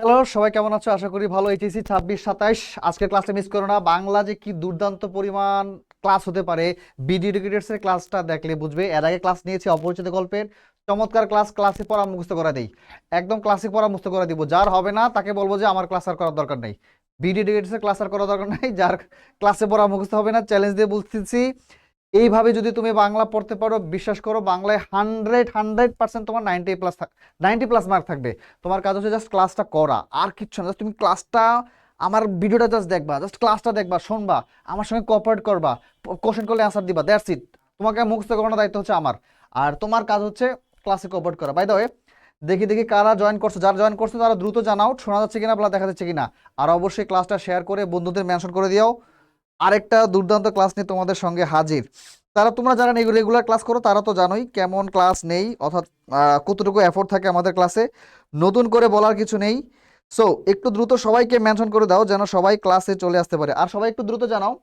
Hello, সবাই কেমন আছো? আশা করি ভালো। এইচএসসি 26-27 আজকের ক্লাসটা মিস করো না। বাংলা যে কি দুর্দান্ত পরিমাণ ক্লাস হতে পারে, বিডি এডুকেটরস এর ক্লাসটা দেখলে বুঝবে। এর আগে ক্লাস নিয়েছি অপরিচিত গল্পের, চমৎকার ক্লাস। ক্লাসে পড়া মুখস্থ করে দেই, একদম ক্লাসে পড়া মুখস্থ করে দিব। যার হবে না তাকে বলবো যে আমার ক্লাস আর করার দরকার নেই, বিডি এডুকেটরস এর ক্লাস আর করার দরকার নেই। যার ক্লাসে পড়া মুখস্থ হবে না, চ্যালেঞ্জ দিয়ে বলতেছি। এইভাবে যদি তুমি বাংলা পড়তে পারো, বিশ্বাস করো বাংলায় 100% তোমার 90+ মার্ক থাকবে। তোমার কাজ হচ্ছে জাস্ট ক্লাসটা করা, আর কিচ্ছু না। জাস্ট তুমি ক্লাসটা, আমার ভিডিওটা জাস্ট দেখবা, জাস্ট ক্লাসটা দেখবা, শুনবা, আমার সঙ্গে কোঅপারেট করবা, কোশ্চেন করলে অ্যান্সার দিবা, দ্যাটস ইট। তোমাকে মুখস্থ করানোর দায়িত্ব হচ্ছে আমার, আর তোমার কাজ হচ্ছে ক্লাসে কোঅপারেট করা। বাই দ্য ওয়ে, দেখি দেখি কারা জয়েন করছো। যারা জয়েন করছো তারা দ্রুত জানাও, শোনা যাচ্ছে কিনা, প্লাস দেখা যাচ্ছে কিনা। আর অবশ্যই ক্লাসটা শেয়ার করে বন্ধুদের মেনশন করে দিও। আরেকটা দুর্দান্ত ক্লাস নিয়ে তোমাদের সঙ্গে হাজির। তোমরা যারা রেগুলার ক্লাস করো তারা তো জানোই কেমন ক্লাস নেই, অর্থাৎ কতটুকু এফোর্ট থাকে আমাদের ক্লাসে। নতুন করে বলার কিছু নেই। সো একটু দ্রুত সবাইকে মেনশন করে দাও যেন সবাই ক্লাসে চলে আসতে পারে। আর সবাই একটু দ্রুত জানাও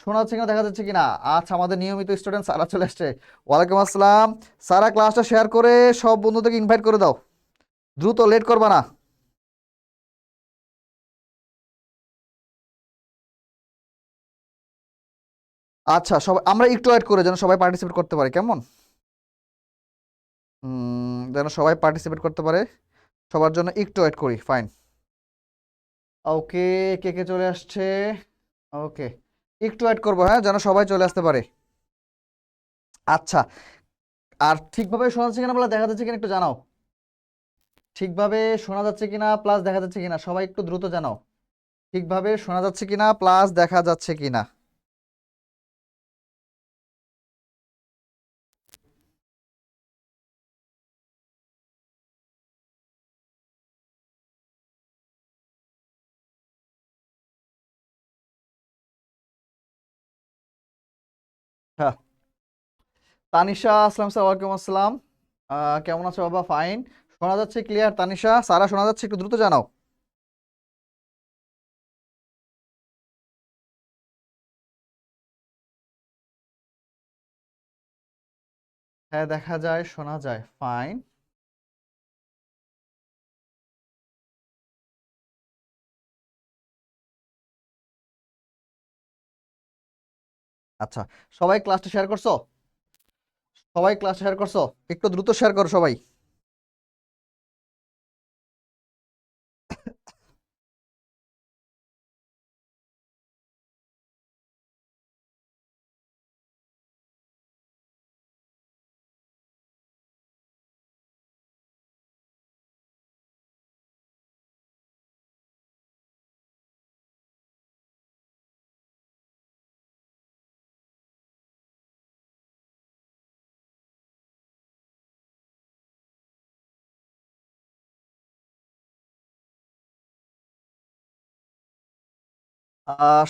শোনা যাচ্ছে কিনা, দেখা যাচ্ছে কিনা। আচ্ছা, আমাদের নিয়মিত স্টুডেন্ট সারা চলে আসছে। ওয়ালাইকুম আসসালাম। সারা ক্লাসটা শেয়ার করে সব বন্ধুদেরকে ইনভাইট করে দাও, দ্রুত, লেট করবা না। আচ্ছা, সবাই আমরা একটু অ্যাড করে যেন সবাই পার্টিসিপেট করতে পারে, কেমন? যেন সবাই পার্টিসিপেট করতে পারে, সবার জন্য একটু ওয়েট করি। ফাইন, ওকে। কে কে চলে আসছে? ওকে, একটু ওয়েট করবো, হ্যাঁ, যেন সবাই চলে আসতে পারে। আচ্ছা, আর ঠিকভাবে শোনা যাচ্ছে কিনা বলে দেখা যাচ্ছে কিনা একটু জানাও। ঠিকভাবে শোনা যাচ্ছে কিনা প্লাস দেখা যাচ্ছে কিনা, সবাই একটু দ্রুত জানাও। ঠিকভাবে শোনা যাচ্ছে কিনা প্লাস দেখা যাচ্ছে কিনা। হ্যাঁ, তানিশা আসসালাম, স্যার ওয়ালাইকুম আসসালাম। কেমন আছো বাবা? ফাইন, শোনা যাচ্ছে ক্লিয়ার। তানিশা, সারা শোনা যাচ্ছে, একটু দ্রুত জানাও। হ্যাঁ, দেখা যায়, শোনা যায়, ফাইন। আচ্ছা, সবাই ক্লাসটা শেয়ার করছো? সবাই ক্লাস শেয়ার করছো? একটু দ্রুত শেয়ার করো সবাই।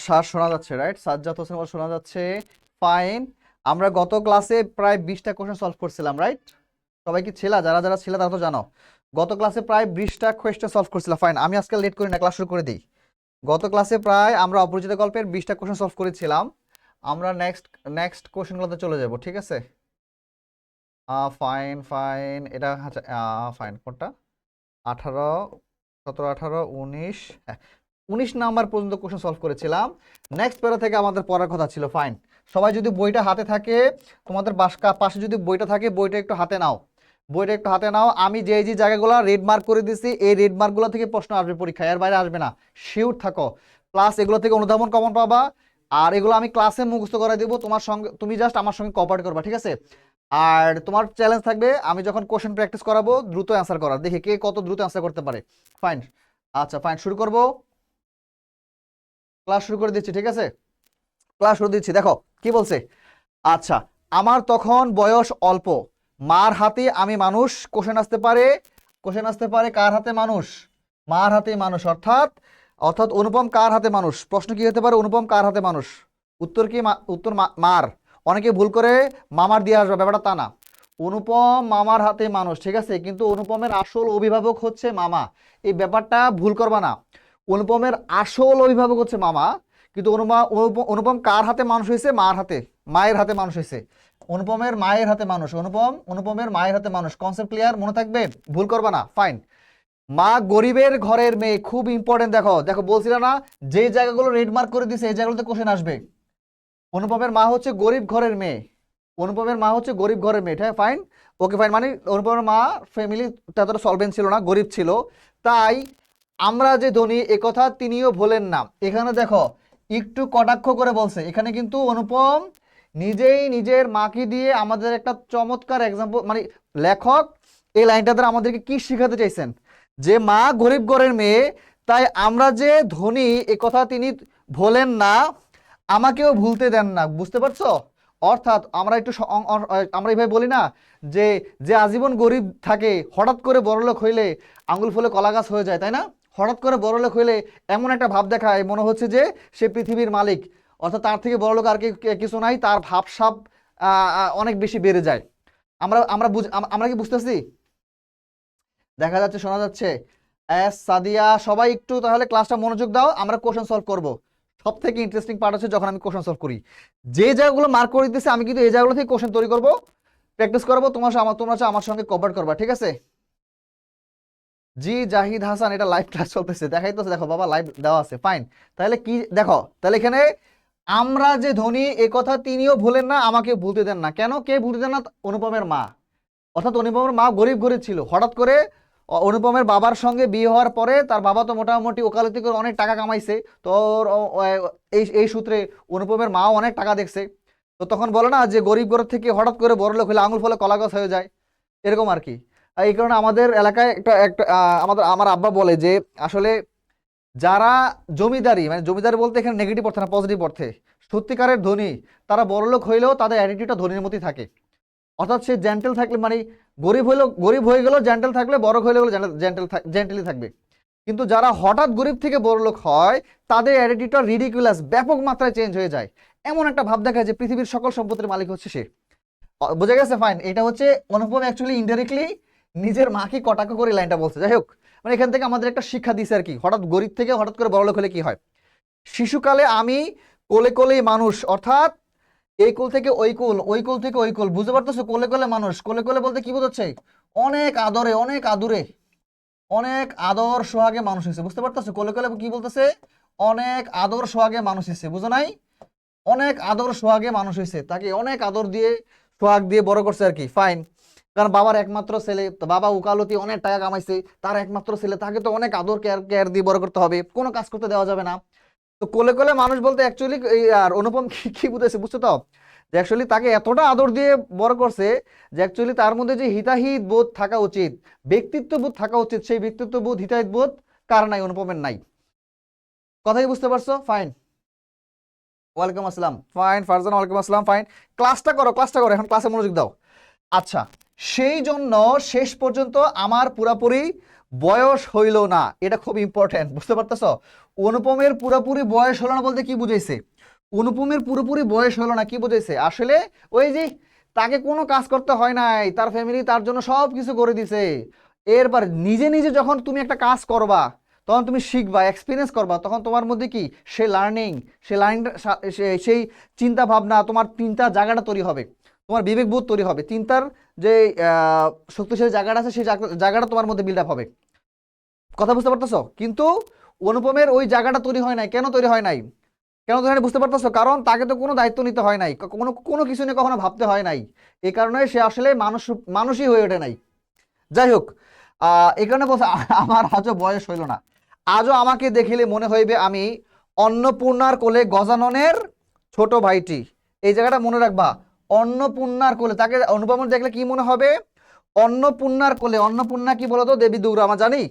স্যার শোনা যাচ্ছে, রাইট? সাজ্জাদ হোসেন বল শোনা যাচ্ছে, ফাইন। আমরা গত ক্লাসে প্রায় 20টা কোশ্চেন সলভ করছিলাম, রাইট? সবাই কি ছিল? যারা যারা ছিল তারা তো জানো, গত ক্লাসে প্রায় 20টা কোশ্চেন সলভ করছিলাম। ফাইন, আমি আজকে লেট করি না, ক্লাস শুরু করে দিই। গত ক্লাসে প্রায় আমরা অপরিচিত গল্পের 20টা কোশ্চেন সলভ করেছিলাম। আমরা নেক্সট নেক্সট কোশ্চেনগুলোতে চলে যাব, ঠিক আছে? ফাইন ফাইন, এটা ফাইন, কোনটা? 18, 17, 18, 19, হ্যাঁ, 19 নাম্বার পর্যন্ত কোশ্চেন সলভ করেছিলাম। নেক্সট প্যারা থেকে আমাদের পড়ার কথা ছিল। ফাইন, সবাই যদি বইটা হাতে থাকে, তোমাদের পাশে যদি বইটা থাকে, বইটা একটু হাতে নাও, বইটা একটু হাতে নাও। আমি যে যে জায়গাগুলো রেড মার্ক করে দিছি, এই রেড মার্কগুলো থেকে প্রশ্ন আসবে পরীক্ষায়, এর বাইরে আসবে না, শিওর থাকো। প্লাস এগুলো থেকে অনুধাবন কমন পাবা। আর এগুলো আমি ক্লাসে মুখস্থ করে দেবো তোমার সঙ্গে, তুমি জাস্ট আমার সঙ্গে কোঅপারেট করবা, ঠিক আছে? আর তোমার চ্যালেঞ্জ থাকবে, আমি যখন কোশ্চেন প্র্যাকটিস করাবো দ্রুত অ্যান্সার করার, দেখি কে কত দ্রুত অ্যান্সার করতে পারে। ফাইন, আচ্ছা ফাইন, শুরু করবো। ক্লাস শুরু করে দিচ্ছি, ঠিক আছে? ক্লাস শুরু দিচ্ছি, দেখো কি বলছে। আচ্ছা, আমার তখন বয়স অল্প, মার হাতে আমি মানুষ। কোশ্চেন আসতে পারে, কোশ্চেন আসতে পারে কার হাতে মানুষ? মার হাতে মানুষ, অর্থাৎ অর্থাৎ অনুপম কার হাতে মানুষ? প্রশ্ন কি হতে পারে, অনুপম কার হাতে মানুষ? উত্তর কি উত্তর মার। অনেকে ভুল করে মামার দিয়ে আসবে, ব্যাপারটা তা না। অনুপম মামার হাতে মানুষ, ঠিক আছে, কিন্তু অনুপমের আসল অভিভাবক হচ্ছে মামা। এই ব্যাপারটা ভুল করবা না। অনুপমের আসল অভিভাবক হচ্ছে মামা, কিন্তু অনুপম কার হাতে মানুষ হয়েছে? মার হাতে, মায়ের হাতে মানুষ হয়েছে। অনুপমের মায়ের হাতে মানুষ, অনুপমের মায়ের হাতে মানুষ। Concept clear? মনে থাকবে, ভুল করবা না। ফাইন, মা গরিবের ঘরের মেয়ে, খুব ইম্পর্টেন্ট। দেখো দেখো, বলছিলাম না যে জায়গাগুলো রেড মার্ক করে দিছে এই জায়গাগুলোতে কোশ্চেন আসবে। অনুপমের মা হচ্ছে গরিব ঘরের মেয়ে, অনুপমের মা হচ্ছে গরিব ঘরের মেয়ে, হ্যাঁ ফাইন, ওকে ফাইন। মানে অনুপমের মা ফ্যামিলি ততটা সলভেন্ট ছিল না, গরিব ছিল, তাই আমরা যে ধনী এ কথা তিনিও ভোলেন না। এখানে দেখো একটু কটাক্ষ করে বলছে, এখানে কিন্তু অনুপম নিজেই নিজের মাকে দিয়ে আমাদের একটা চমৎকার এক্সাম্পল, মানে লেখক এই লাইনটা দ্বারা আমাদেরকে কি শিখাতে চাইছেন, যে মা গরিব ঘরের মেয়ে, তাই আমরা যে ধনী এ কথা তিনি ভোলেন না, আমাকেও ভুলতে দেন না। বুঝতে পারছো? অর্থাৎ আমরা একটু আমরা এইভাবে বলি না যে যে আজীবন গরিব থাকে হঠাৎ করে বড়লোক হইলে আঙ্গুল ফুলে কলা গাছ হয়ে যায়, তাই না? হঠাৎ করে বড়লোক হইলে এমন একটা ভাব দেখায় মনে হচ্ছে যে সে পৃথিবীর মালিক, অর্থাৎ তার থেকে বড়লোক আর কিছু নাই, তার ভাবসাব অনেক বেশি বেড়ে যায়। আমরা আমরা আমরা কি বুঝতেছি? দেখা যাচ্ছে, শোনা যাচ্ছে। সাদিয়া, সবাই একটু তাহলে ক্লাসটা মনোযোগ দাও, আমরা কোশ্চেন সলভ করব। সব থেকে ইন্টারেস্টিং পার্ট হচ্ছে যখন আমি কোশ্চেন সলভ করি, যে জায়গাগুলো মার্ক করে দিতেছে আমি কিন্তু এই জায়গাগুলো থেকে কোশ্চেন তৈরি করব, প্র্যাকটিস করবো। তোমরা আমার সঙ্গে কভার করবা, ঠিক আছে? জি জাহিদ হাসান, এটা লাইভ ক্লাস চলতেছে, দেখাইতেছে, দেখো বাবা লাইভ দেওয়া আছে, ফাইন। তাহলে কি দেখো, তাহলে এখানে আমরা যে ধনী এ কথা তিনিও ভুলেন না, আমাকে ভুলতে দেন না। কেন কে ভুলতে দেন না? অনুপমের মা। অর্থাৎ অনুপমের মা গরিব গরিব ছিল, হঠাৎ করে অনুপমের বাবার সঙ্গে বিয়ে হওয়ার পরে তার বাবা তো মোটামুটি ওকালতি করে অনেক টাকা কামাইছে, তো এই এই সূত্রে অনুপমের মাও অনেক টাকা দেখছে। তো তখন বলে না যে গরিব ঘর থেকে হঠাৎ করে বড়লোক হলে আঙুল ফলে কলা গাছ হয়ে যায়, এরকম আর কি। এই কারণে আমাদের এলাকায় একটা একটা আমার আব্বা বলে যে আসলে যারা জমিদারি, মানে জমিদারি বলতে এখানে নেগেটিভ অর্থে না, পজিটিভ অর্থে সত্যিকারের ধনী, তারা বড়লোক হইলেও তাদের অ্যাটিটিউডটা ধনীর মতোই থাকে। অর্থাৎ সে জেন্টেল থাকলে, মানে গরিব হয়ে গেলেও জেন্টেল থাকলে, বড় হয়ে গেলেও জেন্টেলি থাকবে। কিন্তু যারা হঠাৎ গরিব থেকে বড়লোক হয় তাদের অ্যাটিটিউডটা রিডিকুলাস, ব্যাপক মাত্রায় চেঞ্জ হয়ে যায়। এমন একটা ভাব দেখায় যে পৃথিবীর সকল সম্পত্তির মালিক হচ্ছে সে। বোঝা গেছে? ফাইন। এটা হচ্ছে অনুপম অ্যাকচুয়ালি ইনডাইরেক্টলি নিজের মাকে কটাক্ষ করে লাইনটা বলছে। যাই হোক, মানে এখান থেকে আমাদের একটা শিক্ষা দিছে আর কি, হঠাৎ গরিব থেকে হঠাৎ করে বড়লোক হলে কি হয়। শিশুকালে আমি কোলে কোলেই মানুষ, অর্থাৎ এই কুল থেকে ওই কুল, ওই কুল থেকে ওই কুল, বুঝতে পারতেছো? কোলে কোলে মানুষ, কোলে কোলে বলতে কি বোঝাচ্ছে? অনেক আদরে, অনেক আদুরে, অনেক আদর সোহাগে মানুষ হয়েছে। বুঝতে পারতেছো? কোলে কোলে কি বলতেছে? অনেক আদর সোহাগে মানুষ হয়েছে, বুঝো নাই? অনেক আদর সোহাগে মানুষ হয়েছে, তাকে অনেক আদর দিয়ে সোহাগ দিয়ে বড় করছে আর কি, ফাইন। কারণ বাবার একমাত্র ছেলে, তো বাবা উকালতি অনেক টাকা কামাইছে, তার একমাত্র ছেলে, তাকে তো অনেক আদর কেয়ার কেয়ার দিয়ে বড় করতে হবে, কোনো কাজ করতে দেওয়া যাবে না। তো কোলে কোলে মানুষ বলতে অ্যাকচুয়ালি আর অনুপম কি কি বুঝেছে, বুঝছো তো? যে অ্যাকচুয়ালি তাকে এতটা আদর দিয়ে বড় করছে যে অ্যাকচুয়ালি তার মধ্যে যে হিতাহিত বোধ থাকা উচিত, ব্যক্তিত্ব বোধ থাকা উচিত, সেই ব্যক্তিত্ব বোধ, হিতাহিত বোধ কার নাই? অনুপমের নাই। কথাই বুঝতে পারছো? ফাইন। ওয়ালাইকুম আসসালাম, ফাইন। ফারজান ওয়ালাইকুম আসসালাম, ফাইন। ক্লাসটা করো, ক্লাসটা করো, এখন ক্লাসে মনোযোগ দাও। আচ্ছা, সেই জন্য শেষ পর্যন্ত আমার পুরাপুরি বয়স হইল না, এটা খুব ইম্পর্টেন্ট, বুঝতে পারতেছো? অনুপমের পুরোপুরি বয়স হলো না বলতে কি বুঝাইছে? অনুপমের পুরোপুরি বয়স হলো না কি বুঝাইছে? আসলে ওই যে তাকে কোনো কাজ করতে হয় নাই, তার ফ্যামিলি তার জন্য সব কিছু করে দিছে। এরপর নিজে নিজে যখন তুমি একটা কাজ করবা, তখন তুমি শিখবা, এক্সপিরিয়েন্স করবা, তখন তোমার মধ্যে কি সেই লার্নিং, সেই লার্নিংটা, সেই চিন্তা ভাবনা, তোমার চিন্তার জায়গাটা তৈরি হবে, তোমার বিবেকবোধ তৈরি হবে, চিন্তার যে শক্তিশালী জায়গাটা আছে সেই জায়গাটা তোমার মধ্যে বিল্ড আপ হবে। কথা বুঝতে পারতেছো? কিন্তু অনুপমের ওই জায়গাটা তৈরি হয় নাই। কেন তৈরি হয় নাই? কেন তৈরি হয় নাই বুঝতে পারতেছো? কারণ তাকে তো কোনো দায়িত্ব নিতে হয় নাই, কোনো কোনো কিছু নিয়ে কখনো ভাবতে হয় নাই, এই কারণে সে আসলে মানুষই হয়ে ওঠে নাই। যাই হোক, এই কারণে বলছে আমার আজও বয়স হইল না, আজও আমাকে দেখিলে মনে হইবে আমি অন্নপূর্ণার কোলে গজাননের ছোট ভাইটি। এই জায়গাটা মনে রাখবা, অন্নপূর্ণার কোলে, তাকে অনুপম দেখলে কি মনে হবে? অন্নপূর্ণার কোলে। অন্নপূর্ণা কি বলতো? দেবী দুর্গা, আমরা জানি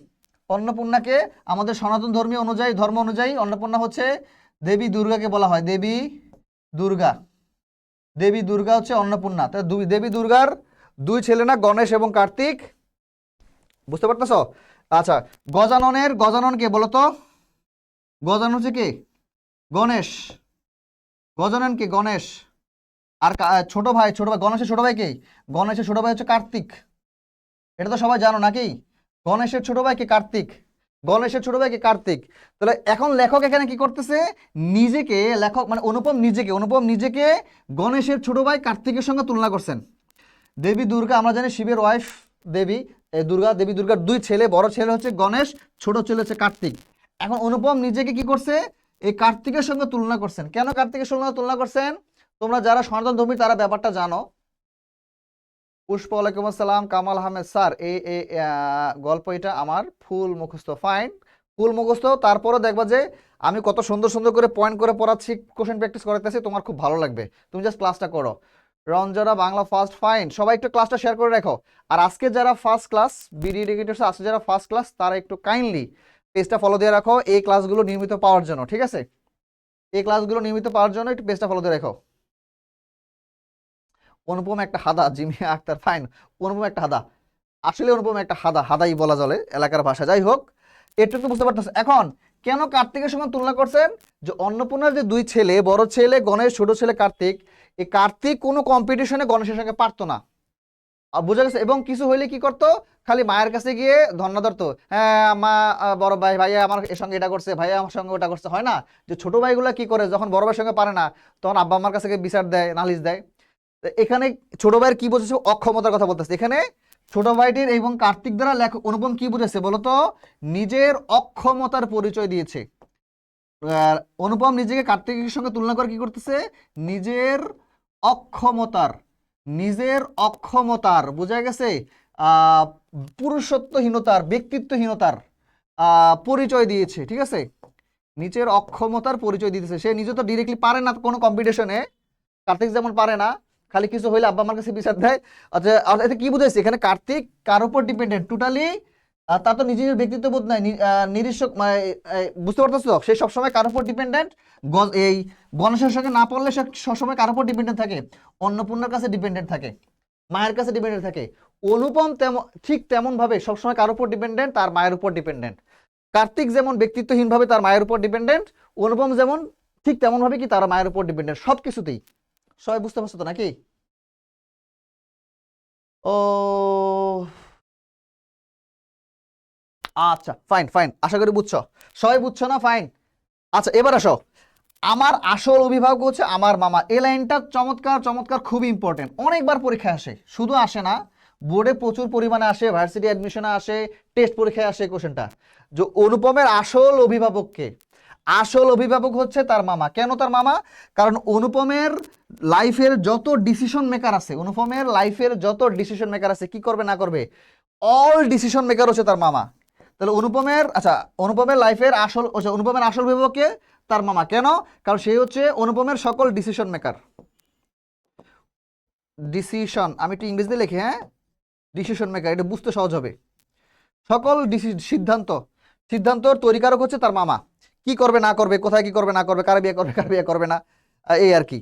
অন্নপূর্ণাকে আমাদের সনাতন ধর্মীয় অনুযায়ী, ধর্ম অনুযায়ী অন্নপূর্ণা হচ্ছে দেবী দুর্গাকে বলা হয়, দেবী দুর্গা। দেবী দুর্গা হচ্ছে অন্নপূর্ণা। তাহলে দেবী দুর্গার দুই ছেলে না, গণেশ এবং কার্তিক, বুঝতে পারতেছো? আচ্ছা, গজানন কে বলতো? গজানন হচ্ছে কে? গণেশ। গজানন কে? গণেশ। আর ছোট ভাই, গণেশের ছোট ভাই কে? গণেশের ছোট ভাই হচ্ছে কার্তিক। এটা তো সবাই জানো নাকি? গণেশের ছোট ভাই কে? কার্তিক। গণেশের ছোট ভাই কে? কার্তিক। তাহলে এখন লেখক এখানে কি করতেছে? নিজেকে, লেখক মানে অনুপম নিজেকে গণেশের ছোট ভাই কার্তিকের সঙ্গে তুলনা করছেন। দেবী দুর্গা আমরা জানি শিবের ওয়াইফ দেবী, দেবী দুর্গার দুই ছেলে, বড় ছেলে হচ্ছে গণেশ, ছোট ছেলে হচ্ছে কার্তিক। এখন অনুপম নিজেকে কি করছে, এই কার্তিকের সঙ্গে তুলনা করছেন। কেন কার্তিকের সঙ্গে তুলনা করছেন? তোমরা যারা সনাতন ধর্মী তারা ব্যাপারটা জানো। পুষ্প ওয়ালাইকুম আসসালাম, কামাল আহমেদ স্যার, এই গল্প এটা আমার ফুল মুখস্থ। ফাইন, ফুল মুখস্থ, তারপরে দেখবা যে আমি কত সুন্দর সুন্দর করে পয়েন্ট করে পড়াচ্ছি, কোশ্চেন প্র্যাকটিস করাতেছি, তোমার খুব ভালো লাগবে। তুমি জাস্ট ক্লাসটা করো। Ranjana Bangla first, fine. সবাই একটু ক্লাসটা শেয়ার করে রাখো। আর আজকে যারা ফার্স্ট ক্লাস বিডি এডুকেটরস আছে, যারা ফার্স্ট ক্লাস, তারা একটু কাইন্ডলি পেজটা ফলো দিয়ে রাখো এই ক্লাসগুলো নিয়মিত পাওয়ার জন্য, ঠিক আছে? এই ক্লাসগুলো নিয়মিত পাওয়ার জন্য একটু পেজটা ফলো দিয়ে রাখো। অনুপম একটা হাদা, জিমি আক্তার, ফাইন। অনুপম একটা হাদা, আসলে অনুপম একটা হাদা, হাদাই বলা চলে এলাকার ভাষা। যাই হোক, এটা তো বুঝতে পারতেছে। এখন কেন কার্তিকের সঙ্গে তুলনা করছেন? যে অন্নপূর্ণার যে দুই ছেলে, বড় ছেলে গণেশ, ছোট ছেলে কার্তিক, এই কার্তিক কোনো কম্পিটিশনে গণেশের সঙ্গে পারতো না, বোঝা গেছে? এবং কিছু হইলে কি করতো, খালি মায়ের কাছে গিয়ে ধর্ণা ধরতো, হ্যাঁ মা, বড় ভাই, ভাইয়া আমার এর সঙ্গে এটা করছে, ভাইয়া আমার সঙ্গে ওটা করছে। হয় না যে ছোট ভাইগুলো কি করে, যখন বড় ভাইয়ের সঙ্গে পারে না, তখন আব্বা আমার কাছে গিয়ে বিচার দেয়, নালিশ দেয়। এখানে ছোট ভাইয়ের কি বোঝাচ্ছে, অক্ষমতার কথা বলতেছে এখানে। ছোট ভাইটির এবং কার্তিক দ্বারা লেখক অনুপম কি বুঝেছে বলতো, নিজের অক্ষমতার পরিচয় দিয়েছে। অনুপম নিজেকে কার্তিকের সঙ্গে তুলনা করে কি করতেছে, নিজের অক্ষমতার, নিজের অক্ষমতার, বোঝা গেছে, আহ পুরুষত্বহীনতার, ব্যক্তিত্বহীনতার পরিচয় দিয়েছে, ঠিক আছে? নিজের অক্ষমতার পরিচয় দিতেছে। সে নিজে তো ডিরেক্টলি পারে না কোনো কম্পিটিশনে, কার্তিক যেমন পারে না, খালি কিছু হইলে আব্বা আমার কাছে বিচার দেয়। আচ্ছা, এটা কি বুঝাইছে এখানে, কার্তিক কার উপর ডিপেন্ডেন্ট টোটালি, তার তো নিজের ব্যক্তিত্ব বোধ নাই, নিজস্ব বুঝতে পারতেছো? সে সবসময় কার উপর ডিপেন্ডেন্ট, এই গণেশের সঙ্গে না পড়লে সে সবসময় কার উপর ডিপেন্ডেন্ট থাকে, অন্নপূর্ণার কাছে ডিপেন্ডেন্ট থাকে, মায়ের কাছে ডিপেন্ডেন্ট থাকে। অনুপম তেমন, ঠিক তেমন ভাবে সবসময় কার উপর ডিপেন্ডেন্ট, তার মায়ের উপর ডিপেন্ডেন্ট। কার্তিক যেমন ব্যক্তিত্বহীন ভাবে তার মায়ের উপর ডিপেন্ডেন্ট, অনুপম যেমন ঠিক তেমন ভাবে কি তার মায়ের উপর ডিপেন্ডেন্ট, সবকিছুতেই। সবাই বুঝতে পারছো তো নাকি? ও আচ্ছা, ফাইন ফাইন, আশা করি বুঝছো। সবাই বুঝছো না? ফাইন। আচ্ছা, এবার আসো, আমার আসল অভিভাবক হচ্ছে আমার মামা। এই লাইনটা চমৎকার চমৎকার, খুবই ইম্পর্টেন্ট। অনেকবার পরীক্ষায় আসে, শুধু আসে না, বোর্ডে প্রচুর পরিমাণে আসে, ভার্সিটি অ্যাডমিশনে আসে, টেস্ট পরীক্ষায় আসে কোশ্চেনটা। যে অনুপমের আসল অভিভাবককে, আসল অভিভাবক হচ্ছে তার মামা। কেন তার মামা? কারণ অনুপমের লাইফের যত ডিসিশন মেকার আছে, অনুপমের লাইফের যত ডিসিশন মেকার আছে, কি করবে না করবে, অল ডিসিশন মেকার হচ্ছে তার মামা। তাহলে অনুপমের, আচ্ছা, অনুপমের লাইফের আসল, অনুপমের আসল অভিভাবককে তার মামা। কেন? কারণ সে হচ্ছে অনুপমের সকল ডিসিশন মেকার। ডিসিশন আমি একটু ইংরেজিতে লিখি, হ্যাঁ, ডিসিশন মেকার, এটা বুঝতে সহজ হবে। সকল সিদ্ধান্ত, সিদ্ধান্তর তৈরিকারক হচ্ছে তার মামা। কি করবে না করবে, কোথায় কি করবে না করবে, কার বিয়ে করবে কার বিয়ে করবে না, এই আর কি।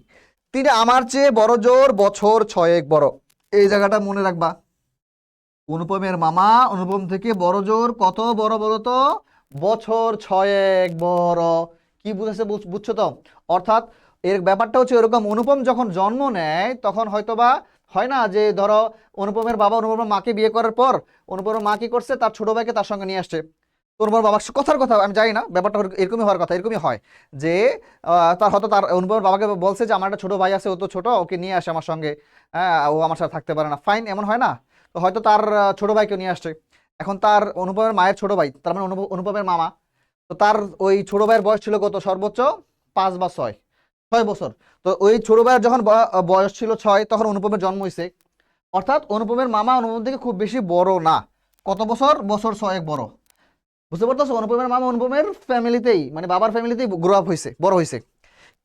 তিনি আমার চেয়ে বড় জোর বছর 6 বড়, এই জায়গাটা মনে রাখবা। অনুপমের মামা অনুপম থেকে বড় জোর কত বড় বলতো, বছর 6 বড়। কি বুঝেছে, বুঝছো তো? অর্থাৎ এর ব্যাপারটা হচ্ছে এরকম, অনুপম যখন জন্ম নেয় তখন হয়তোবা হয় না যে, ধরো অনুপমের বাবা অনুপমের মাকে বিয়ে করার পর অনুপমের মা কি করছে, তার ছোট ভাইকে তার সঙ্গে নিয়ে আসছে। অনুপমের বাবার কথার কথা আমি জানি না, ব্যাপারটা এরকমই হওয়ার কথা, এরকমই হয় যে তার হয়তো তার অনুপমের বাবাকে বলছে যে আমার একটা ছোট ভাই আছে, ও তো ছোট, ওকে নিয়ে আসে আমার সঙ্গে, হ্যাঁ ও আমার সাথে থাকতে পারে না, ফাইন, এমন হয় না? তো হয়তো তার ছোট ভাইকে নিয়ে আসছে। এখন তার অনুপমের মায়ের ছোট ভাই, তার মানে অনুপমের মামা। তো তার ওই ছোট ভাইয়ের বয়স ছিল কত, সর্বোচ্চ 5 বা 6 বছর। তো ওই ছোট ভাইয়ের যখন বয়স ছিল 6, তখন অনুপমের জন্ম হয়েছে। অর্থাৎ অনুপমের মামা অনুপম থেকে খুব বেশি বড় না। কত বছর? বছর 6 বড়। বুঝতে পারতেছো? অনুপমের মামা অনুপমের ফ্যামিলিতেই, মানে বাবার ফ্যামিলিতেই গ্রো আপ হয়েছে, বড় হয়েছে।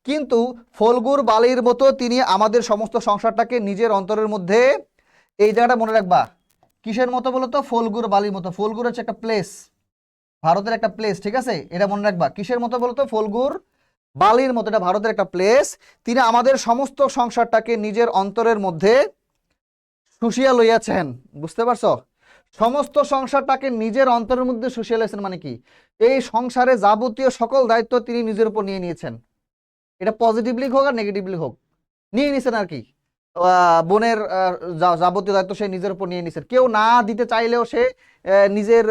কিন্তু ফলগুর বালির মতো তিনি আমাদের সমস্ত সংসারটাকে নিজের অন্তরের মধ্যে, এই জায়গাটা মনে রাখবা, কিসের মতো বলতো, ফলগুর বালির মতো। ফলগুর হচ্ছে একটা প্লেস, ভারতের একটা প্লেস, ঠিক আছে? এটা মনে রাখবা, কিসের মতো বলতো, ফলগুর বালির মতো, এটা ভারতের একটা প্লেস। তিনি আমাদের সমস্ত সংসারটাকে নিজের অন্তরের মধ্যে শুষিয়া লইয়াছেন। বুঝতে পারছো? সমস্ত সংসারটাকে নিজের অন্তরের মধ্যে শুষিয়ে লইয়াছেন মানে কি, এই সংসারে যাবতীয় সকল দায়িত্ব তিনি নিজের উপর নিয়ে নিয়েছেন। এটা পজিটিভলি হোক আর নেগেটিভলি হোক, নিয়ে নিছেন আর কি। বোনের যাবতীয় দায়িত্ব সে নিজের উপর নিয়ে নিছেন। কেউ না দিতে চাইলেও সে নিজের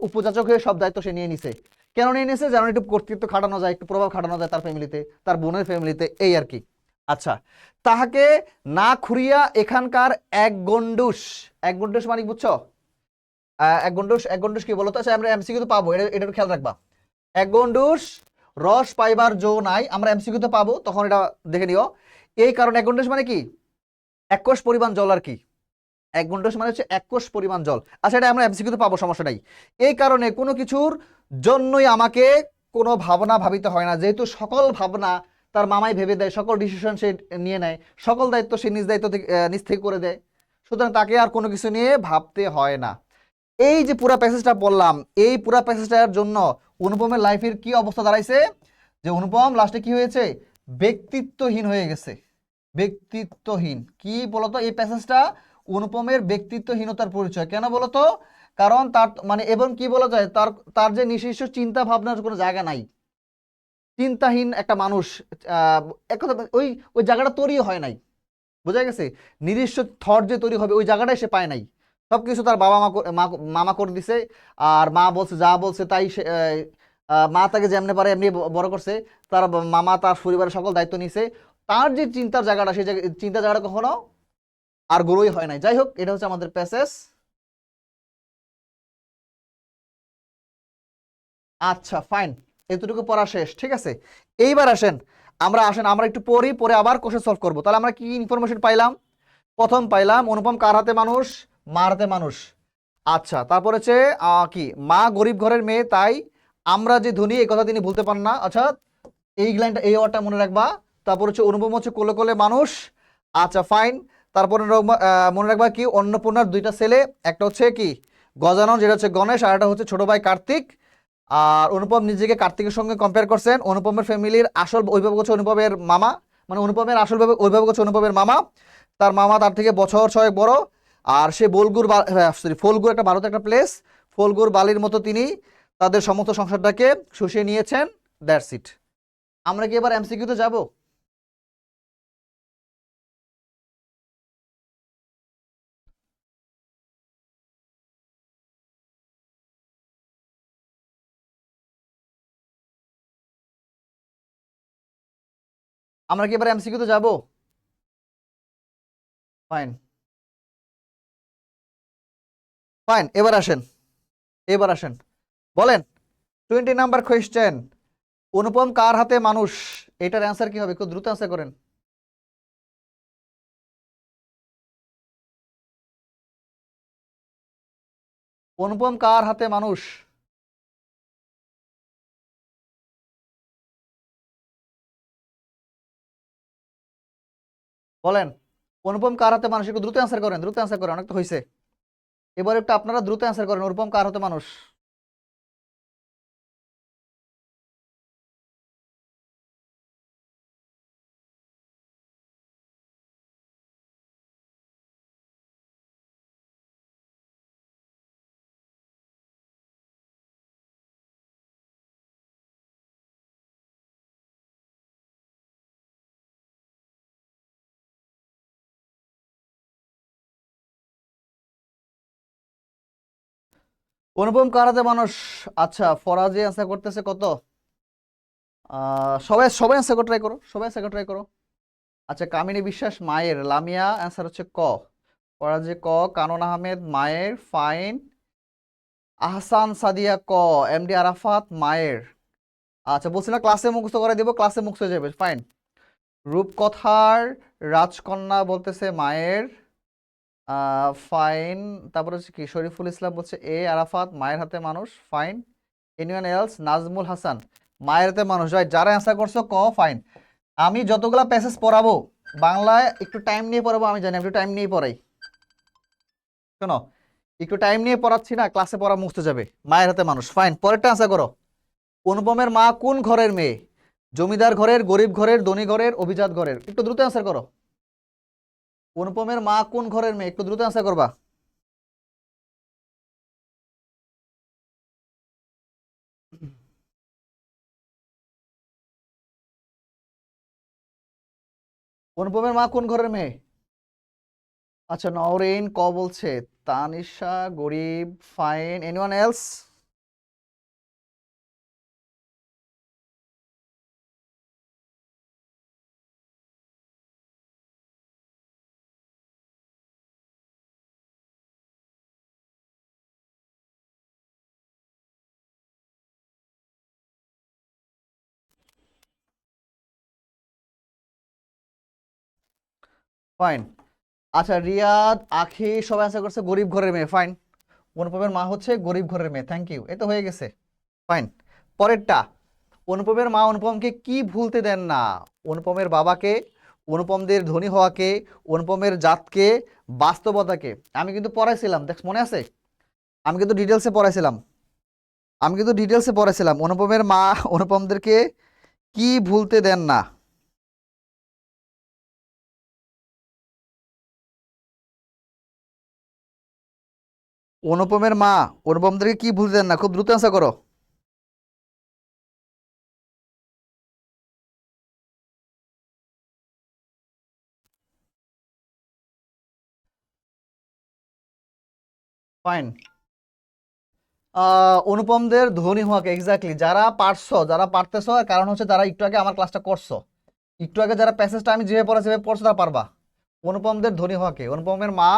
উপযাচক হয়ে সব দায়িত্ব সে নিয়ে নিছে। কেন নিয়ে নিছে? যেন একটু কর্তৃত্ব খাটানো যায়, একটু প্রভাব খাটানো যায় তার ফ্যামিলিতে, তার বোনের ফ্যামিলিতে, এই আর কি। আচ্ছা, তাহাকে না খুঁড়িয়া এখানকার এক গন্ডুস, এক গন্ডুস মানে বুঝছো, এক গন্ডুস কি বলতো? আচ্ছা, আমরা এমসিকিউ তো পাবো, এটা এটা একটু খেয়াল রাখবা। এক গন্ডুস রস পাইবার জো নাই, আমরা এমসিকিউ তো পাবো, তখন এটা দেখে নিও। এই কারণে এক গন্ডুস মানে কি? এক কোষ পরিমাণ জল আর কি। এক গন্ডুস মানে হচ্ছে এক কোষ পরিমাণ জল। আচ্ছা, এটা আমরা এমসিকিউ তো পাবো, সমস্যা নাই। এই কারণে কোনো কিছুর জন্যই আমাকে কোনো ভাবনা ভাবিতে হয় না, যেহেতু সকল ভাবনা তার মামাই ভেবে দেয়, সকল ডিসিশন সে নিয়ে নেয়, সকল দায়িত্ব সে নিজ দায়িত্ব থেকে নিজ থেকে করে দেয়, সুতরাং তাকে আর কোনো কিছু নিয়ে ভাবতে হয় না। এই যে পুরা প্যাসেজটা বললাম, এই পুরা প্যাসেজটার জন্য অনুপমের লাইফের কি অবস্থা দাঁড়াইছে, যে অনুপম লাস্টে কি হয়েছে? ব্যক্তিত্বহীন হয়ে গেছে। ব্যক্তিত্বহীন কি বলতো? এই প্যাসেজটা অনুপমের ব্যক্তিত্বহীনতার পরিচয়। কেন বলতো? কারণ তার মানে, এবং কি বলা যায়, তার তার যে নিজস্ব চিন্তা ভাবনার কোনো জায়গা নাই, চিন্তাহীন একটা মানুষ। আহ এক কথা, ওই ওই জায়গাটা তৈরি হয় নাই, বোঝা গেছে? নিজস্ব থট যে তৈরি হবে, ওই জায়গাটাই সে পায় নাই। সবকিছু তার বাবা মামা করে দিছে। আর মা বলছে, যা বলছে তাই সে, মা তাকে যেমনি পারে এমনি বড় করছে। তার মামা তার পরিবারের সকল দায়িত্ব নিছে। তার যে চিন্তার জায়গাটা, সেই চিন্তা জায়গাটা কখনো আর গ্রোই হয় নাই। যাই হোক, এটা হচ্ছে আমাদের প্যাসেজ। আচ্ছা, ফাইন, এতটুকু পড়া শেষ, ঠিক আছে। এইবার আমরা একটু পড়ি, পরে আবার কোশ্চেন সলভ করবো। তাহলে আমরা কি ইনফরমেশন পাইলাম? প্রথম পাইলাম অনুপম কার হাতে মানুষ? মার হাতে মানুষ। আচ্ছা, তারপর হচ্ছে কি, মা গরিব ঘরের মেয়ে, তাই আমরা যে ধনী, এই কথা তিনি ভুলতে পারেন না। আচ্ছা, এই লাইনটা, এই ওয়ার্ডটা মনে রাখবা। তারপর হচ্ছে অনুপম হচ্ছে কোলে কোলে মানুষ। আচ্ছা, ফাইন। তারপরে মনে রাখবা কি, অন্নপূর্ণার দুইটা ছেলে, একটা হচ্ছে কি গজানন, যেটা হচ্ছে গণেশ, আর একটা হচ্ছে ছোট ভাই কার্তিক। আর অনুপম নিজেকে কার্তিকের সঙ্গে কম্পেয়ার করছেন। অনুপমের ফ্যামিলির আসল অভিভাবক হচ্ছে অনুপমের মামা, মানে অনুপমের আসল অভিভাবক হচ্ছে অনুপমের মামা। তার মামা তার থেকে বছর ছয়েক বড়। আর সে সরি, ফলগুর একটা ভারতের একটা প্লেস, ফলগুর বালির মতো তিনি তাদের সমস্ত সংসারটাকে শুষিয়ে নিয়েছেন। That's it. আমরা কি এবার এমসিকিউতে যাব? আমরা কি এবার এমসিকিউতে যাব? ফাইন, ফাইন, এবার আসেন, বলেন। 20 নাম্বার কোয়েশ্চেন, অনুপম কার হাতে মানুষ? এটার অ্যান্সার কি হবে? একটু দ্রুত অ্যান্সার করেন। অনুপম কার হাতে মানুষ? বলেন, অনুপম কার হাতে মানুষ? একটু দ্রুত অ্যান্সার করেন, দ্রুত অ্যান্সার করেন, অনেক তো হয়েছে। এবার একটু আপনারা দ্রুত অ্যান্সার করেন, অনুপম কার হাতে মানুষ? অনুপম কার হাতে মানুষ? আচ্ছা, ফরাজি অ্যান্সার করতেছে কত? সবাই সবাই অ্যান্সার করে ট্রাই করো, সবাই অ্যান্সার করে ট্রাই করো। আচ্ছা, কামিনী বিশ্বাস মায়ের, লামিয়া অ্যান্সার হচ্ছে ক। ফরাজি ক, কানন আহমেদ মায়ের, ফাইন। আহসান সাদিয়া ক, এমডি আরাফাত মায়ের। আচ্ছা, বলছি না ক্লাসে মুখস্থ করে দিব, ক্লাসে মুখস্থ হয়ে যাবে, ফাইন। রূপকথার রাজকন্যা বলতেছে মায়ের, ফাইন। তারপর হচ্ছে কি, শরীফুল ইসলাম বলছে এ আরাফাত মায়ের হাতে মানুষ, fine. Anyone else? Nazmul Hasan মায়ের হাতে মানুষ, রাইট। যারা অ্যান্সার করছো ক, ফাইন। আমি যতগুলা প্যাসেজ পড়াবো বাংলায়, একটু টাইম নিয়ে পড়াবো, আমি জানি, একটু টাইম নিয়ে পড়াই। শোনো, একটু টাইম নিয়ে পড়াচ্ছি না, ক্লাসে পড়া মুছতে যাবে। মায়ের হাতে মানুষ, ফাইন। পরেরটা অ্যান্সার করো। অনুপমের মা কোন ঘরের মেয়ে? জমিদার ঘরের, গরিব ঘরের, ধনী ঘরের, অভিজাত ঘরের? একটু দ্রুত অ্যান্সার করো। অনুপমের মা কোন ঘরের মেয়ে? একটু দ্রুত অ্যান্সার করবা। অনুপমের মা কোন ঘরের মেয়ে? আচ্ছা, নওরিন ক বলছে। তানিশা গরিব, ফাইন। Anyone else? ফাইন। আচ্ছা, রিয়াদ, আখি সবাই আশা করছে গরিব ঘরের মেয়ে। ফাইন। অনুপমের মা হচ্ছে গরিব ঘরের মেয়ে, থ্যাংক ইউ, এই তো হয়ে গেছে। ফাইন। পরেরটা, অনুপমের মা অনুপমকে কি ভুলতে দেন না? অনুপমের বাবাকে, অনুপমদের ধনী হওয়াকে, অনুপমের জাতকে, বাস্তবতাকে। আমি কিন্তু পড়াইছিলাম, দেখ মনে আছে? আমি কিন্তু ডিটেলসে পড়াইছিলাম। অনুপমের মা অনুপমদেরকে কি ভুলতে দেন না? অনুপমের মা অনুপমদেরকে কি ভুলতে দেন না? খুব দ্রুত অ্যান্সার করো। ফাইন। অনুপমদের ধনী হওয়াকে, এক্স্যাক্টলি। যারা পারছো, যারা পারতেছো, আর কারণ হচ্ছে যারা একটু আগে আমার ক্লাসটা করছো, একটু আগে যারা প্যাসেজটা আমি যেভাবে পড়াচ্ছি সেভাবে পড়ছো, তারা পারবা। অনুপমদের ধনী হওয়াকে, অনুপমের মা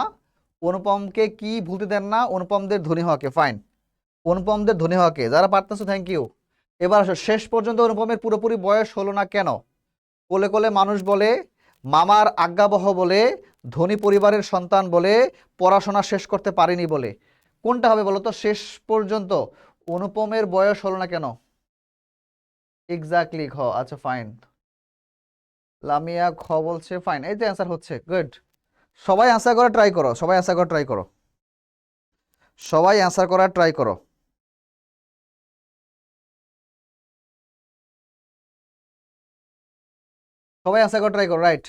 অনুপমকে কি ভুলতে দেন না? অনুপমদের ধনী হওয়াকে। ফাইন। অনুপমদের ধনী হওয়াকে যারা পারতেছো, থ্যাংক ইউ। এবার আসো, শেষ পর্যন্ত অনুপমের পুরোপুরি বয়স হলো না কেন? কোলে কোলে মানুষ বলে, মামার আজ্ঞাবহ বলে, ধনী পরিবারের সন্তান বলে, পড়াশোনা শেষ করতে পারেনি বলে। কোনটা হবে বলো তো? শেষ পর্যন্ত অনুপমের বয়স হলো না কেন? এক্স্যাক্টলি ঘ। আচ্ছা ফাইন। লামিয়া খ বলছে, ফাইন, এই যে অ্যান্সার হচ্ছে, গুড। সবাই অ্যান্সার করার ট্রাই করো, সবাই অ্যান্সার করার ট্রাই করো, সবাই অ্যান্সার করার ট্রাই করো। সবাই অ্যান্সার করার ট্রাই করো, রাইট।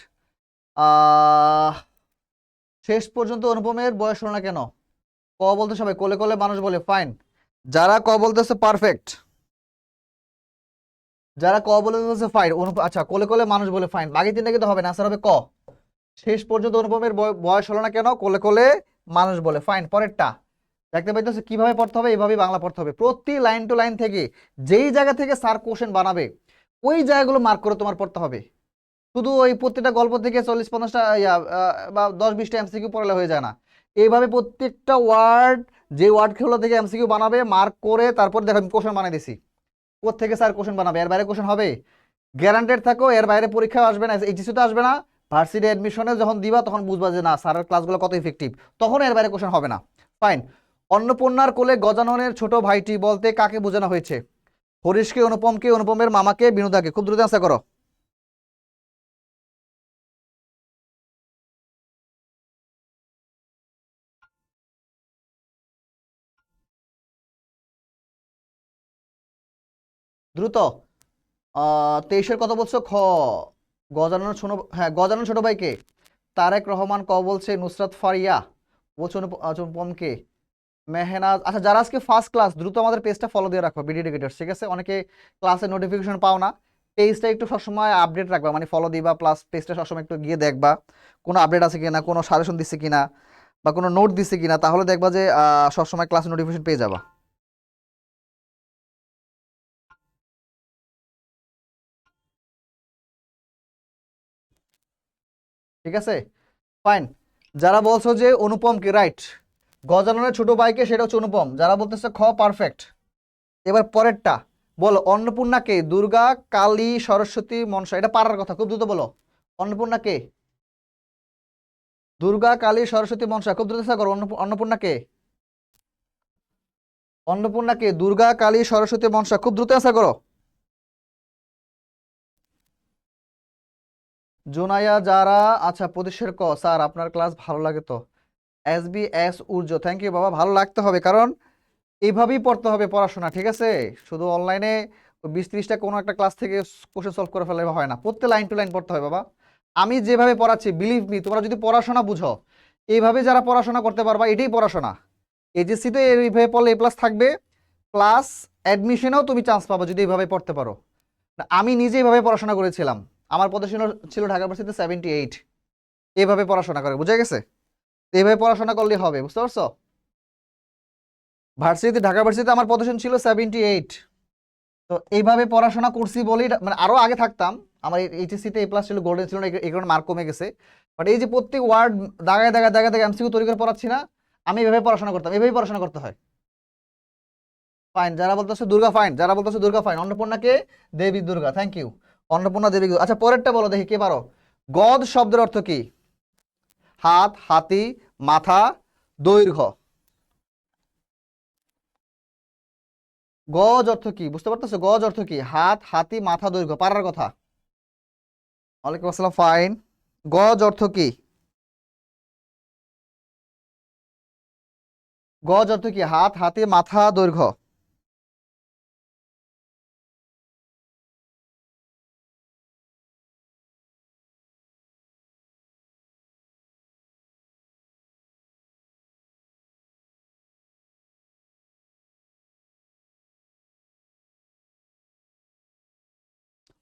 আহ শেষ পর্যন্ত অনুপমের বয়স হলো না কেন? ক বলতে সবাই, কোলে কোলে মানুষ বলে। ফাইন। যারা ক বলতেছে পারফেক্ট, যারা ক বলতেছে ফাইন। আচ্ছা, কোলে কোলে মানুষ বলে, ফাইন। বাকি তিনটা কিন্তু হবে না, আনসার হবে ক। শেষ পর্যন্ত অনুপমের বয়স হলো না কেন? কোলে কোলে মানুষ বলে। ফাইন। পরেরটা দেখতে পাইতেছে কিভাবে পড়তে হবে? এইভাবেই বাংলা পড়তে হবে। প্রতি লাইন টু লাইন থেকে যেই জায়গা থেকে স্যার কোশ্চেন বানাবে ওই জায়গাগুলো মার্ক করে তোমার পড়তে হবে। শুধু ওই প্রত্যেকটা গল্প থেকে 40-50টা বা 10-20টা এমসিকিউ পড়লে হয়ে যায় না। এইভাবে প্রত্যেকটা ওয়ার্ড, যে ওয়ার্ডগুলো থেকে এমসিকিউ বানাবে মার্ক করে তারপর দেখো আমি কোশ্চেন বানাই দিছি। কোত্থেকে স্যার কোশ্চেন বানাবে? এর বাইরে কোশ্চেন হবে? গ্যারান্টেড থাকো এর বাইরে পরীক্ষাও আসবে না, এইচএসসিতে আসবে না। ভার্সিটি অ্যাডমিশনে যখন দিবা তখন বুঝবা যে না স্যারের ক্লাসগুলো কত ইফেক্টিভ, তখন এর বাইরে কোশ্চেন হবে না। ফাইন। অন্নপূর্ণার কোলে গজাননের ছোট ভাইটি বলতে কাকে বোঝানো হয়েছে? হরিশকে, অনুপমকে, অনুপমের মামাকে, বিনোদাকে। খুব দ্রুত অ্যান্সার করো। দ্রুত। 23-এর কত বলছো? খ। গজানন ছোট, হ্যাঁ গজানন ছোট ভাইকে। তারেক রহমান ক বলছে। নুসরাত ফারিয়া বলছে অনুপমকে। মেহনাজ। আচ্ছা, যারা আজকে ফার্স্ট ক্লাস দ্রুত আমাদের পেজটা ফলো দিয়ে রাখো, বিডি এডুকেটরস, ঠিক আছে? অনেকে ক্লাসের নোটিফিকেশন পাও না। পেজটা একটু সবসময় আপডেট রাখবা, মানে ফলো দিবা, প্লাস পেজটা সবসময় একটু গিয়ে দেখবা কোনো আপডেট আছে কিনা, কোনো সাজেশন দিচ্ছে কিনা, বা কোনো নোট দিচ্ছে কিনা, তাহলে দেখবা যে সবসময় ক্লাসের নোটিফিকেশন পেয়ে যাবা। ঠিক আছে? ফাইন। যারা বলছো যে অনুপমকে, রাইট, গজাননের ছোট ভাইকে, সেটা হচ্ছে অনুপম। যারা বলতেছে খ, পারফেক্ট। এবার পরেরটা বলো, অন্নপূর্ণাকে? দুর্গা, কালী, সরস্বতী, মনসা। এটা পারার কথা, খুব দ্রুত বলো। অন্নপূর্ণাকে? দুর্গা, কালী, সরস্বতী, মনসা। খুব দ্রুত চেষ্টা করো। অন্নপূর্ণাকে? অন্নপূর্ণাকে? দুর্গা, কালী, সরস্বতী, মনসা। খুব দ্রুত চেষ্টা করো। জোনায়া যারা। আচ্ছা, প্রতিশের ক। স্যার আপনার ক্লাস ভালো লাগে তো। এস উর্জ, থ্যাংক ইউ বাবা। ভালো লাগতে হবে, কারণ এইভাবেই পড়তে হবে পড়াশোনা, ঠিক আছে? শুধু অনলাইনে 20-30টা কোনো একটা ক্লাস থেকে কোশ্চেন সলভ করে ফেলে হয় না, প্রত্যেক লাইন টু লাইন পড়তে হয় বাবা। আমি যেভাবে পড়াচ্ছি, বিলিভ মি, তোমরা যদি পড়াশোনা বুঝো, এইভাবে যারা পড়াশোনা করতে পারবা, এটাই পড়াশোনা। এইচএসসিতে এইভাবে পড়লে এ প্লাস থাকবে, প্লাস অ্যাডমিশনেও তুমি চান্স পাবো যদি এইভাবে পড়তে পারো। আমি নিজে এইভাবে পড়াশোনা করেছিলাম, আমার পজিশন ছিল ঢাকা ভার্সিটিতে 78। এইভাবে পড়াশোনা করে, বুঝে গেছে? তো এইভাবে পড়াশোনা করলে হবে, বুঝতে পারছো? ভার্সিটিতে, ঢাকা ভার্সিটিতে আমার পজিশন ছিল 78। তো এইভাবে পড়াশোনা করছি বলেই, মানে আরো আগে থাকতাম, আমার এইচএসসিতে এ প্লাস ছিল, গোল্ডেন ছিল না, এই কারণে মার্ক কমে গেছে। বাট এই যে প্রত্যেক ওয়ার্ড দাগায় দাগায় দাগায় দাগায় এমসিকিউ তৈরি করে পড়াচ্ছি না, আমি এভাবে পড়াশোনা করতাম, এভাবেই পড়াশোনা করতে হয়। ফাইন। যারা বলতেছে দুর্গা, ফাইন। যারা বলতেছে দুর্গা, ফাইন। অন্নপূর্ণাকে? Devi Durga, thank you. অন্নপূর্ণা দেবী। আচ্ছা, পরেরটা বলো দেখি কে পারো। গদ শব্দের অর্থ কি? হাত, হাতি, মাথা, দৈর্ঘ্য। গজ অর্থ কি বুঝতে পারতেছো? গজ অর্থ কি? হাত, হাতি, মাথা, দৈর্ঘ্য। পারার কথা। ওয়ালাইকুম আসসালাম, ফাইন। গজ অর্থ কি? গজ অর্থ কি? হাত, হাতি, মাথা, দৈর্ঘ্য।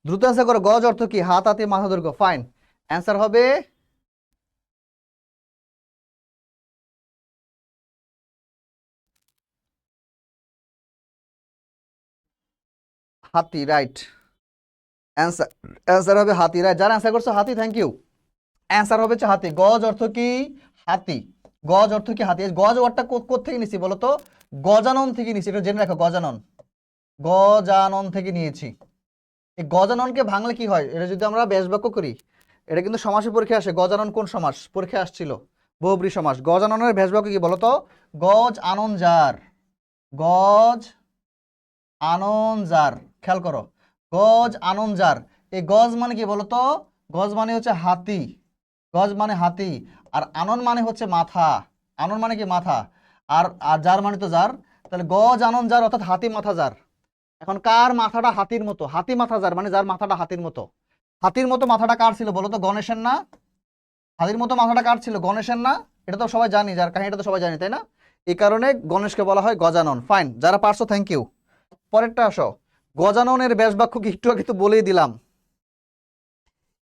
দ্রুত অ্যান্সার করো। গজ অর্থ কি? হাত, হাতি, মাথা, দৈর্ঘ্য। ফাইন, অ্যান্সার হবে হাতি, রাইট। অ্যান্সার অ্যান্সার হবে হাতি, রাইট। যারা অ্যান্সার করছো হাতি, থ্যাংক ইউ। অ্যান্সার হবে হচ্ছে হাতি। গজ অর্থ কি? হাতি। গজ অর্থ কি? হাতি। এই গজ ওয়ার্ডটা থেকে নিছি বলো তো? গজানন থেকে নিছি, এটা জেনে রাখো। গজানন, গজানন থেকে নিয়েছি। এই গজাননকে ভাঙলে কি হয়? এটা যদি আমরা ব্যাস বাক্য করি, এটা কিন্তু সমাসের পরীক্ষায় আসে। গজানন কোন সমাস পরীক্ষায় আসছিল? বহুব্রী সমাস। গজাননের ব্যাস বাক্য কি বলতো? গজ আনন যার। গজ আনন যার। খেয়াল করো, গজ আনন যার। এই গজ মানে কি বলতো? গজ মানে হচ্ছে হাতি। গজ মানে হাতি। আর আনন মানে হচ্ছে মাথা। আনন মানে কি? মাথা। আর আর যার মানে তো যার। তাহলে গজ আনন যার অর্থাৎ হাতি মাথা যার। এখন কার মাথাটা হাতির মতো? হাতি মাথা যার মানে যার মাথাটা হাতির মতো। হাতির মতো মাথাটা কার ছিল বলো তো? গণেশের না? হাতির মতো মাথাটা কার ছিল? গণেশের না? এটা তো সবাই জানি, যার কাহিনীটা তো সবাই জানি, তাই না? এই কারণে গণেশকে বলা হয় গজানন। ফাইন, যারা পারছো থ্যাংক ইউ। পরেরটা আসো। গজাননের ব্যাস বাক্য কি? একটু আগে তো বলেই দিলাম।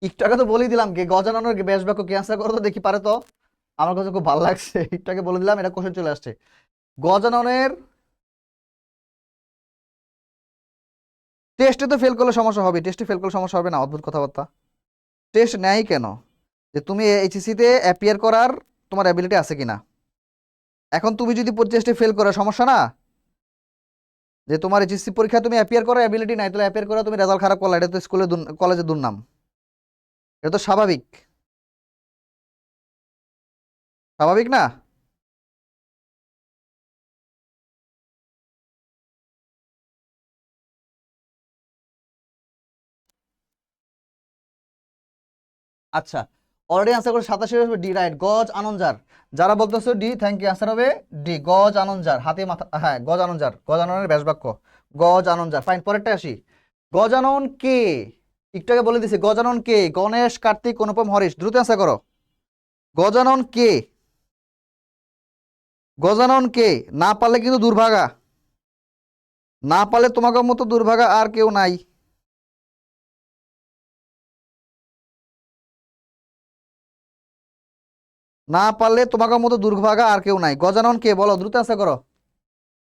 একটু আগে তো বলেই দিলাম কি গজাননের ব্যাস বাক্য কি? অ্যান্সার করো তো দেখি, পারে তো? আমার কাছে খুব ভালো লাগছে, একটু আগে বলে দিলাম, এটা কোশ্চেন চলে আসছে। গজাননের টেস্টে তো ফেল করলে সমস্যা হবে, টেস্টে ফেল করলে সমস্যা হবে না? অদ্ভুত কথাবার্তা। টেস্ট নেয় কেন? যে তুমি এইচএসসি তে অ্যাপিয়ার করার তোমার অ্যাবিলিটি আছে কিনা। এখন তুমি যদি টেস্টে ফেল করো সমস্যা না? যে তোমার এইচএসসি পরীক্ষা তুমি অ্যাপিয়ার করার অ্যাবিলিটি নাই, তাহলে অ্যাপিয়ার করে তুমি রেজাল্ট খারাপ করলে, এটা তো স্কুলে কলেজে দুর্নাম। এটা তো স্বাভাবিক, স্বাভাবিক না? আচ্ছা, অলরেডি আনসার করে 87 হবে ডি, রাইট। গজ আনন্দার। যারা বলতেছো ডি, থ্যাংক ইউ। আনসার হবে ডি, গজ আনন্দার। হাতে মাথা, হ্যাঁ গজ আনন্দার। গজ আননের ব্যাস বাক্য গজ আনন্দার। ফাইন, পরেরটা আসি। গজানন কে? একটু আগে বলে দিছি, গজানন কে? গণেশ, কার্তিক, অনুপম, হরিশ। দ্রুত আনসার করো। গজানন কে? গজানন কে? না পারলে কিন্তু দুর্ভাগা। না পারলে তোমাকে মতো দুর্ভাগা আর কেউ নাই। না পারলে তোমাকে মতো দুর্ভাগা আর কেউ নাই। গজানন কে বলো? দ্রুত আনসার করো।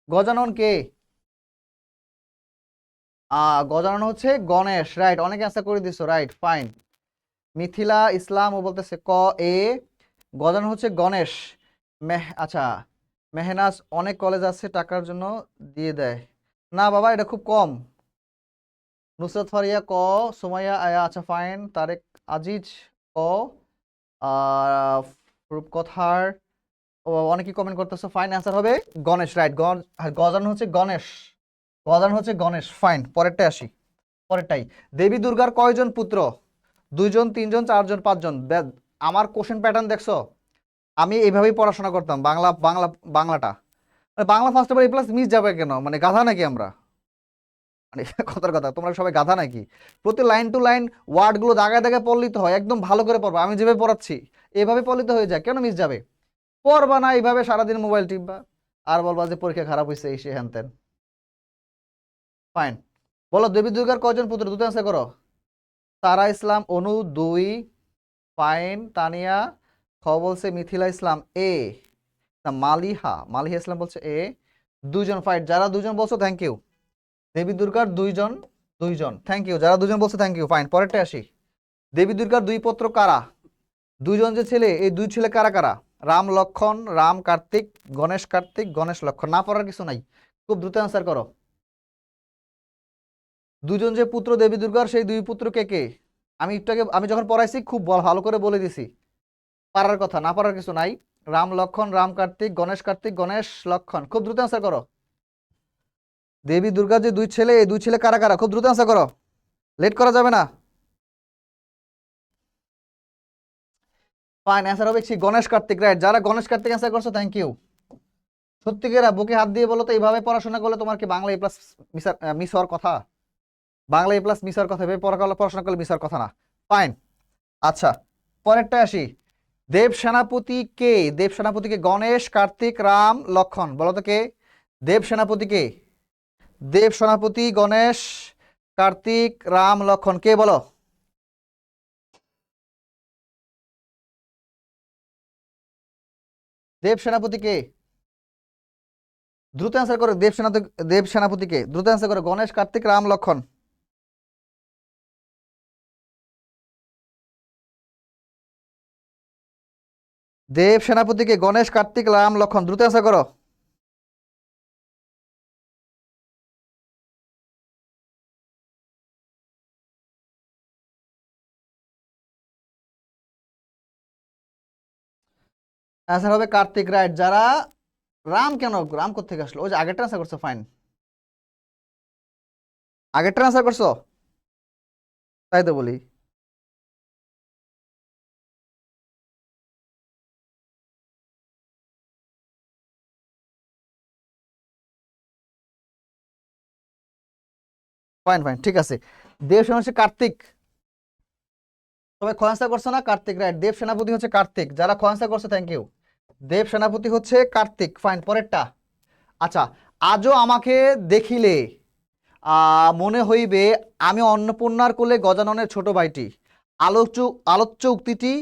গজানন কে? গজানন হচ্ছে গণেশ, রাইট। অনেকে আনসার করে দিছো, রাইট, ফাইন। মিথিলা ইসলাম ও বলতেছে ক এ। গজানন হচ্ছে গণেশ। আচ্ছা, মেহনাজ অনেক কলেজ আছে টাকার জন্য দিয়ে দেয়। না বাবা, এটা খুব কম। নুসরাত ফারিয়া ক। সুমাইয়া আয়া, আচ্ছা ফাইন। তারেক আজিজ ক। রূপকথার ও, অনেকে কমেন্ট করতেছো, ফাইন। অ্যান্সার হবে গণেশ, রাইট। গজানন হচ্ছে গণেশ। গজানন হচ্ছে গণেশ, ফাইন। পরেরটাই আসি, পরেরটাই। দেবী দুর্গার কয়জন পুত্র? দুইজন, তিনজন, চারজন, পাঁচজন? আমার কোশ্চেন প্যাটার্ন দেখছো? আমি এইভাবেই পড়াশোনা করতাম বাংলা বাংলা বাংলাটা। মানে বাংলা ফার্স্ট এবার এ প্লাস মিস যাবে কেন? মানে গাধা নাকি আমরা? মানে কথার কথা, তোমরা সবাই গাধা নাকি? প্রতি লাইন টু লাইন ওয়ার্ডগুলো দাগায় দাগায় পড়লেই তো হয়। একদম ভালো করে পড়বা, আমি যেভাবে পড়াচ্ছি এভাবে পড়লে তো হয়ে যায়, কেন মিস যাবে? পড়বা না এইভাবে সারাদিন মোবাইল টিপবা, আর বলবা যে পরীক্ষা খারাপ হয়েছে এই সে হ্যান ত্যান। ফাইন, বলো দেবী দুর্গার কয়জন পুত্র? দুটো অ্যান্সার করো। তারা ইসলাম, অনু, দুই। ফাইন। তানিয়া খ বলছে, মিথিলা ইসলাম এ, না মালিহা, মালিহা ইসলাম বলছে এ। দুইজন, ফাইট। যারা দুজন বলছো থ্যাংক ইউ। দেবী দুর্গার দুইজন, দুইজন, থ্যাংক ইউ। যারা দুজন বলছো থ্যাংক ইউ, ফাইন। পরেরটা আসি। দেবী দুর্গার দুই পুত্র কারা? দুইজন যে ছেলে, এই দুই ছেলে কারা কারা? রাম লক্ষণ, রাম কার্তিক, গণেশ কার্তিক, গণেশ লক্ষণ। না পড়ার কিছু নাই, খুব দ্রুত অ্যান্সার করো। দুজন যে পুত্র দেবী দুর্গার, সেই দুই পুত্র কে কে? আমি একটু আগে আমি যখন পড়াইছি খুব ভালো করে বলে দিছি। পারার কথা, না পারার কিছু নাই। রাম লক্ষণ, রাম কার্তিক, গণেশ গণেশ লক্ষণ। খুব দ্রুত অ্যান্সার করো। দেবী দুর্গা যে দুই ছেলে, এই দুই ছেলে কারা কারা? খুব দ্রুত অ্যান্সার করো, লেট করা যাবে না। ফাইন, অ্যান্সার হবে গণেশ কার্তিক, রাইট। যারা গণেশ কার্তিক অ্যান্সার করছো, থ্যাংক ইউ। সত্যিকারা বুকে হাত দিয়ে বলো তো, এইভাবে পড়াশোনা করলে তোমার কি বাংলা এ প্লাস মিস হওয়ার কথা? বাংলা এ প্লাস মিস হওয়ার কথা, এভাবে পড়াশোনা করলে মিস হওয়ার কথা না। ফাইন। আচ্ছা, পরেরটা আসি। দেব সেনাপতি কে? দেব সেনাপতিকে গণেশ কার্তিক রাম লক্ষণ, বলো তো কে দেব সেনাপতি? কে দেব সেনাপতি? গণেশ কার্তিক রাম লক্ষণ, কে বলো? দেব সেনাপতি কে? দ্রুত অ্যান্সার করো। দেব সেনাপতি কে? দ্রুত অ্যান্সার করো। গণেশ কার্তিক রাম লক্ষণ। দেব সেনাপতি কে? গণেশ কার্তিক রাম লক্ষণ, দ্রুত অ্যান্সার করো। অ্যান্সার হবে কার্তিক, রাইট। যারা রাম কেন? রাম কোথেকে আসলো? ওই যে আগেরটা অ্যান্সার করছো, ফাইন। আগেরটা অ্যান্সার করছো, তাই তো বলি। ফাইন ফাইন, ঠিক আছে। দেব সেনাপতি হচ্ছে কার্তিক। তবে খোয়ান্সা করছো না? কার্তিক, রাইট। দেব সেনাপতি হচ্ছে কার্তিক। যারা খোয়ান্সা করছে, থ্যাংক ইউ। দেব সেনাপতি হচ্ছে কার্তিক, ফাইন। পরেরটা। আচ্ছা, আজও আমাকে দেখিলে মনে হইবে আমি অন্নপূর্ণার কোলে গজাননের ছোট ভাইটি। আলোচ্য আলোচ্য উক্তিটি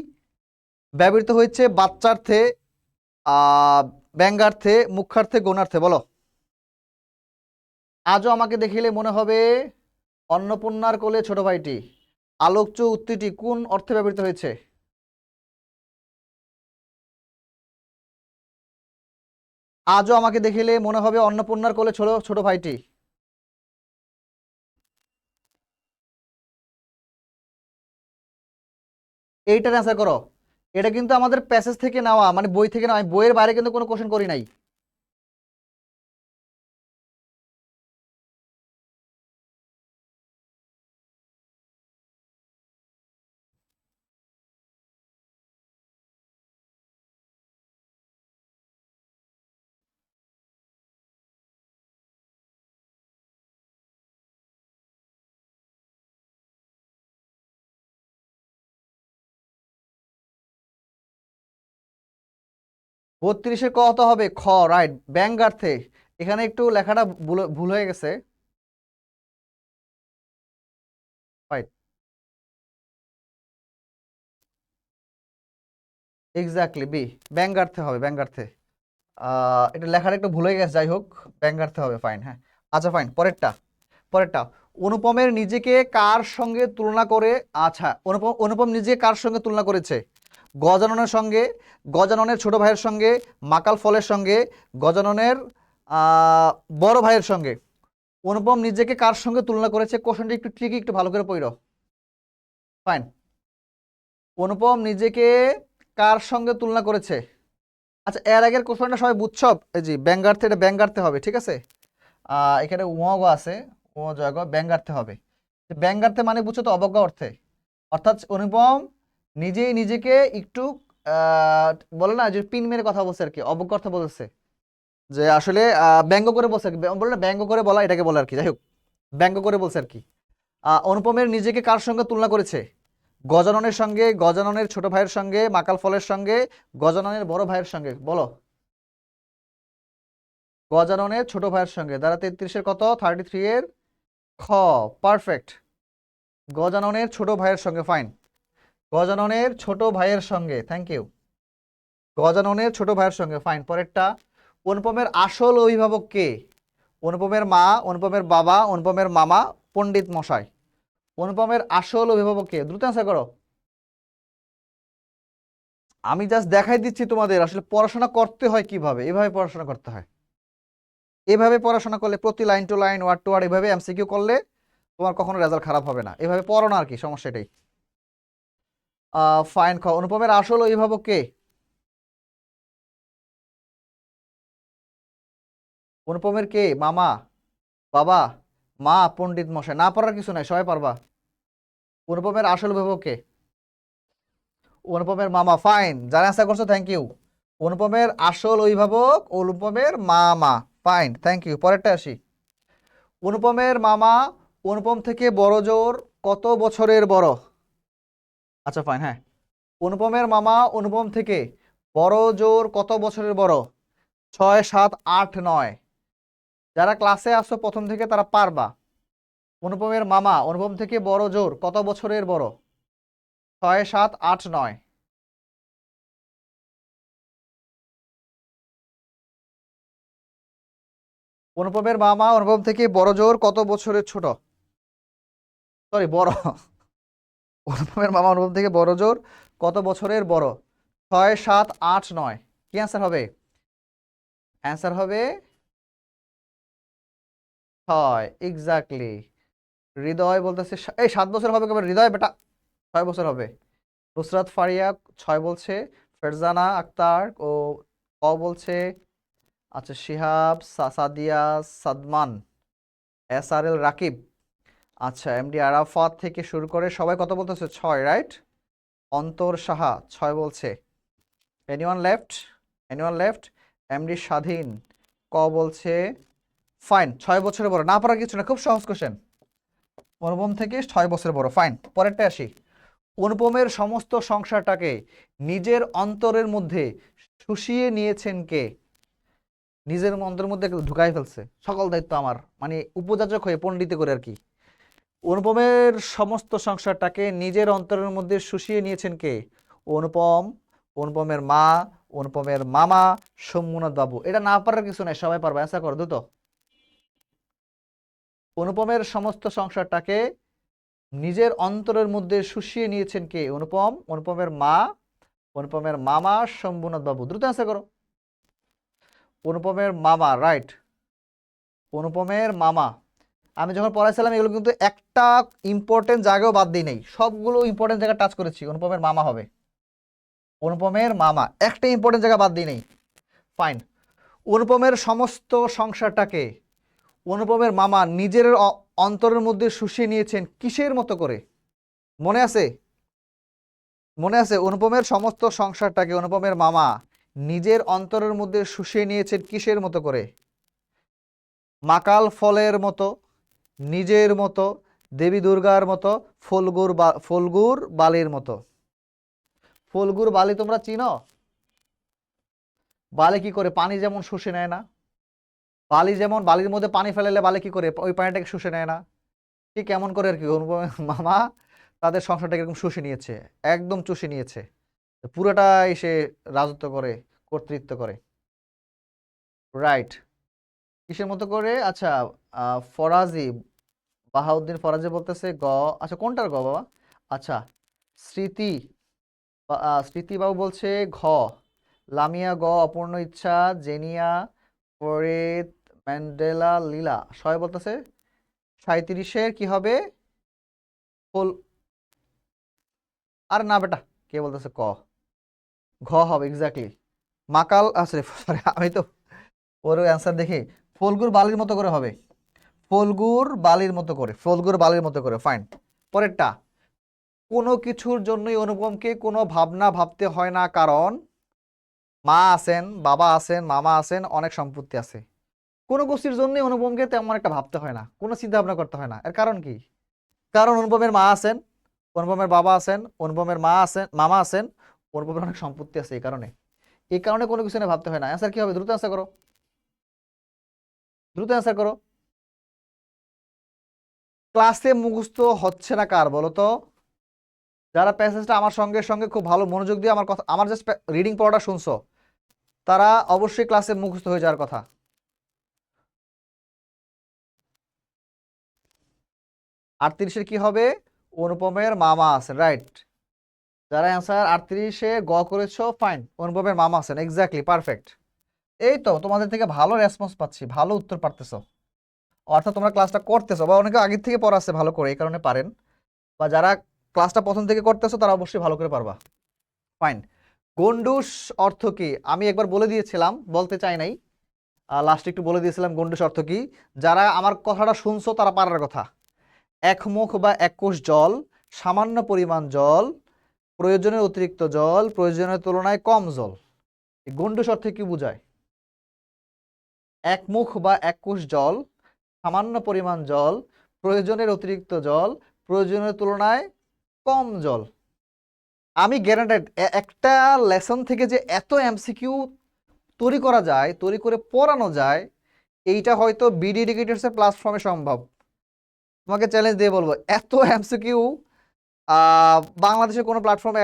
ব্যবহৃত হয়েছে বাচ্চার্থে, ব্যঙ্গার্থে, মুখ্যার্থে, গৌণার্থে, বলো। আজও আমাকে দেখিলে মনে হবে অন্নপূর্ণার কোলে ছোট ভাইটি, আলোচ্য উক্তিটি কোন অর্থে ব্যবহৃত হয়েছে? আজও আমাকে দেখিলে মনে হবে অন্নপূর্ণার কোলে ছোট ছোট ভাইটি। এইটার অ্যান্সার করো। এটা কিন্তু আমাদের প্যাসেজ থেকে নেওয়া, মানে বই থেকে নেওয়া, আমি বইয়ের বাইরে কিন্তু কোনো কোশ্চেন করি নাই। বত্রিশের কত হবে? খ, রাইট, ব্যঙ্গার্থে। এখানে একটু লেখাটা ভুল ভুল হয়ে গেছে। রাইট, এক্স্যাক্টলি বি, ব্যঙ্গার্থে হবে, ব্যঙ্গার্থে। এটা লেখাটা একটু ভুল হয়ে গেছে, যাই হোক, ব্যঙ্গার্থে হবে, ফাইন। হ্যাঁ, আচ্ছা ফাইন। পরেরটা। পরেরটা। অনুপমের নিজেকে কার সঙ্গে তুলনা করে? আচ্ছা, অনুপম অনুপম নিজে কার সঙ্গে তুলনা করেছে? গজাননের সঙ্গে, গজাননের ছোট ভাইয়ের সঙ্গে, মাকাল ফলের সঙ্গে, গজাননের বড় ভাইয়ের সঙ্গে। অনুপম নিজেকে কার সঙ্গে তুলনা করেছে? কোশ্চেনটা একটু ট্রিকি, একটু ভালো করে পড়ো। ফাইন। অনুপম নিজেকে কার সঙ্গে তুলনা করেছে? আচ্ছা, এর আগের কোশ্চেনটা সবাই বুঝছো? এই জি ব্যঙ্গার্থে, এটা ব্যঙ্গার্থে হবে, ঠিক আছে। এখানে উমগ আছে, ও জগ ব্যঙ্গার্থে হবে। ব্যঙ্গার্থে মানে বুঝছো তো, অবজ্ঞা অর্থে। অর্থাৎ অনুপম নিজেই নিজেকে একটু আহ, বলে না যে পিন মেরে কথা বলছে আর কি, অবজ্ঞা অর্থে বলছে। যে আসলে ব্যঙ্গ করে বলছে আর কি, বলে না ব্যঙ্গ করে বলা, এটাকে বলে আর কি। যাই হোক, ব্যঙ্গ করে বলছে আর কি। অনুপমের নিজেকে কার সঙ্গে তুলনা করেছে? গজাননের সঙ্গে, গজাননের ছোট ভাইয়ের সঙ্গে, মাকাল ফলের সঙ্গে, গজাননের বড় ভাইয়ের সঙ্গে, বলো। গজাননের ছোট ভাইয়ের সঙ্গে। দ্বারা 33-এর কত? 33 এর খ, পারফেক্ট। গজাননের ছোট ভাইয়ের সঙ্গে, ফাইন। গজাননের ছোট ভাইয়ের সঙ্গে, থ্যাংক ইউ। গজাননের ছোট ভাইয়ের সঙ্গে, ফাইন। পরেরটা। অনুপমের আসল অভিভাবক কে? অনুপমের মা, অনুপমের বাবা, অনুপমের মামা, পণ্ডিত মশাই। অনুপমের আসল অভিভাবক কে? দ্রুত অ্যান্সার করো। আমি জাস্ট দেখাই দিচ্ছি তোমাদের আসলে পড়াশোনা করতে হয় কিভাবে। এভাবে পড়াশোনা করতে হয়। এভাবে পড়াশোনা করলে প্রতি line to line, word to word, এভাবে এমসিকিউ করলে তোমার কখনো রেজাল্ট খারাপ হবে না। এভাবে পড়ো না আর কি, সমস্যা এটাই। ফাইন খ, অনুপমের আসল অভিভাবক কে? অনুপমের কে? মামা, বাবা, মা, পণ্ডিত মশাই? না পারার কিছু নাই, সবাই পারবা। অনুপমের আসল অভিভাবক কে? অনুপমের মামা। ফাইন, যারা অ্যান্সার করছো থ্যাংক ইউ। অনুপমের আসল অভিভাবক অনুপমের মামা। Fine, thank you. পরেরটা আসি। অনুপমের মামা অনুপম থেকে বড় জোর কত বছরের বড়? আচ্ছা ফাইন, হ্যাঁ। অনুপমের মামা অনুপম থেকে বড় জোর কত বছরের বড়? 6, 7, 8, 9? যারা ক্লাসে আসো প্রথম থেকে তারা পারবা। অনুপমের মামা অনুপম থেকে বড় জোর কত বছরের বড়? 6, 7, 8, 9? অনুপমের মামা অনুপম থেকে বড় জোর কত বছরের ছোট? সরি, বড়। অনুপমের মামা অনুপম থেকে বড় জোর কত বছরের বড়? 6, 7, 8, 9? কি অ্যান্সার হবে? অ্যান্সার হবে 6, এক্স্যাক্টলি। হৃদয় বলতেছে এই 7 বছর হবে কবে? হৃদয় বেটা 6 বছর হবে। নুসরাত ফারিয়া 6 বলছে। ফেরজানা আক্তার ও বলছে। আচ্ছা, শিহাব, সাদিয়া, সাদমান, SRL রাকিব, আচ্ছা MD আরাফাত থেকে শুরু করে সবাই কত বলতেছে? 6, রাইট? অন্তর সাহা 6 বলছে। Anyone left? Anyone left? MD স্বাধীন বলছে। ফাইন, 6 বছরের বড়। না পারার কিছু না, খুব সহজ কোশ্চেন। অনুপম থেকে 6 বছর বড়। ফাইন, পরেরটা আসি। অনুপমের সমস্ত সংসারটাকে নিজের অন্তরের মধ্যে শুষিয়ে নিয়েছেন কে? নিজের অন্তরের মধ্যে ঢুকাই ফেলছে, সকল দায়িত্ব আমার, মানে উপযাচক হয়ে পণ্ডিত করে আর কি। অনুপমের সমস্ত সংসারটাকে নিজের অন্তরের মধ্যে শুষিয়ে নিয়েছেন কে? অনুপম, অনুপমের মা, অনুপমের মামা, সোমনাথ বাবু? এটা না পারার কিছু নাই, সবাই পারবে। অ্যান্সার করো দ্রুত। অনুপমের সমস্ত সংসারটাকে নিজের অন্তরের মধ্যে শুষিয়ে নিয়েছেন কে? অনুপম, অনুপমের মা, অনুপমের মামা, শম্ভুনাথ বাবু? দ্রুত অ্যান্সার করো। অনুপমের মামা, রাইট। অনুপমের মামা। আমি যখন পড়াইছিলাম এগুলো কিন্তু একটা ইম্পর্টেন্ট জায়গাও বাদ দিই নাই, সবগুলো ইম্পর্টেন্ট জায়গা টাচ করেছি। অনুপমের মামা হবে। অনুপমের মামা, একটা ইম্পর্টেন্ট জায়গা বাদ দিই নাই। ফাইন। অনুপমের সমস্ত সংসারটাকে অনুপমের মামা নিজের অন্তরের মধ্যে শুষিয়ে নিয়েছেন কিসের মতো করে? মনে আছে? মনে আছে? অনুপমের সমস্ত সংসারটাকে অনুপমের মামা নিজের অন্তরের মধ্যে শুষিয়ে নিয়েছেন কিসের মতো করে? মাকাল ফলের মতো, নিজের মতো, দেবী দুর্গার মতো, ফলগুর বালির মতো? ফলগুর বালি তোমরা চিনো? বালি কি করে? পানি যেমন শুষে নেয় না, বালি যেমন বালির মধ্যে পানি ফেলালে বালি কি করে ওই পানিটাকে শুষে নেয় না, ঠিক কেমন করে আর কি অনুপমের মামা তাদের সংসারটাকে এরকম শুষে নিয়েছে, একদম চুষে নিয়েছে, পুরোটা এসে রাজত্ব করে, কর্তৃত্ব করে। রাইট। কিসের মতো করে? আচ্ছা, ফরাজি, বাহাউদ্দিন ফরাজি বলতেছে গ। আচ্ছা, কোনটার গ বাবা? আচ্ছা, স্মৃতি, স্মৃতিবাবু বলছে ঘ। লামিয়া গ। অপূর্ণ ইচ্ছা, জেনিয়া, ফরিদ, ম্যান্ডেলা, লীলা সবাই বলতেছে 37-এর কি হবে? ফুল। আর না বেটা, কে বলতেছে ক? ঘ হবে এক্স্যাক্টলি। মাকাল সরি সরি, আমি তো ওর অ্যান্সার দেখি। ফলগুর বালির মতো করে হবে, ফলগুর বালির মতো করে, ফলগুর বালির মতো করে। ফাইন, পরেরটা। কোনো কিছুর জন্যই অনুপমকে কোনো ভাবনা ভাবতে হয় না, কারণ মা আছেন, বাবা আছেন, মামা আছেন, অনেক সম্পত্তি আছে। কোনো কিছুর জন্যই অনুপমকে তেমন একটা ভাবতে হয় না, কোনো চিন্তা ভাবনা করতে হয় না। এর কারণ কি? কারণ অনুপমের মা আছেন, অনুপমের বাবা আছেন, অনুপমের মা আছেন, মামা আছেন, অনুপমের অনেক সম্পত্তি আছে। এই কারণে, এই কারণে কোনো কিছু নিয়ে ভাবতে হয় না। অ্যান্সার কি হবে? দ্রুত অ্যান্সার করো, দ্রুত অ্যান্সার করো। ক্লাসে মুখস্থ হচ্ছে না কার বলো তো? যারা প্যাসেজটা আমার সঙ্গে সঙ্গে খুব ভালো মনোযোগ দিয়ে আমার কথা, আমার জাস্ট রিডিং পড়াটা শুনছো, তারা অবশ্যই ক্লাসে মুখস্থ হয়ে যাওয়ার কথা। 38-এর কি হবে? অনুপমের মামা আছেন, রাইট। যারা অ্যান্সার 38-এ গ করেছো, ফাইন, অনুপমের মামা আছেন, এক্স্যাক্টলি, পারফেক্ট। এই তো তোমাদের থেকে ভালো রেসপন্স পাচ্ছি, ভালো উত্তর পারতেছো, অর্থাৎ তোমরা ক্লাসটা করতেছো, বা অনেকে আগের থেকে পড়া আছে ভালো করে, এই কারণে পারেন। বা যারা ক্লাসটা প্রথম থেকে করতেছো তারা অবশ্যই ভালো করে পারবা। ফাইন। গন্ডুস অর্থ কি? আমি একবার বলে দিয়েছিলাম, বলতে চাই নাই, লাস্টে একটু বলে দিয়েছিলাম গন্ডুস অর্থ কি। যারা আমার কথাটা শুনছো তারা পারার কথা। এক মুখ বা এক কোষ জল, সামান্য পরিমাণ জল, প্রয়োজনের অতিরিক্ত জল, প্রয়োজনের তুলনায় কম জল। এই গন্ডুস অর্থে কি বোঝায়? এক মুখ বা এক কোষ জল, সামান্য পরিমাণ জল, প্রয়োজনের অতিরিক্ত জল, প্রয়োজনের তুলনায় কম জল। আমি গ্যারান্টেড একটা লেসন থেকে যে এত এমসিকিউ তৈরি করা যায়, তৈরি করে পড়ানো যায়, এইটা হয়তো বিডি এডুকেটরস এর প্ল্যাটফর্মে সম্ভব। তোমাকে চ্যালেঞ্জ দিয়ে বলবো, এত এমসিকিউ বাংলাদেশের কোনো প্ল্যাটফর্মে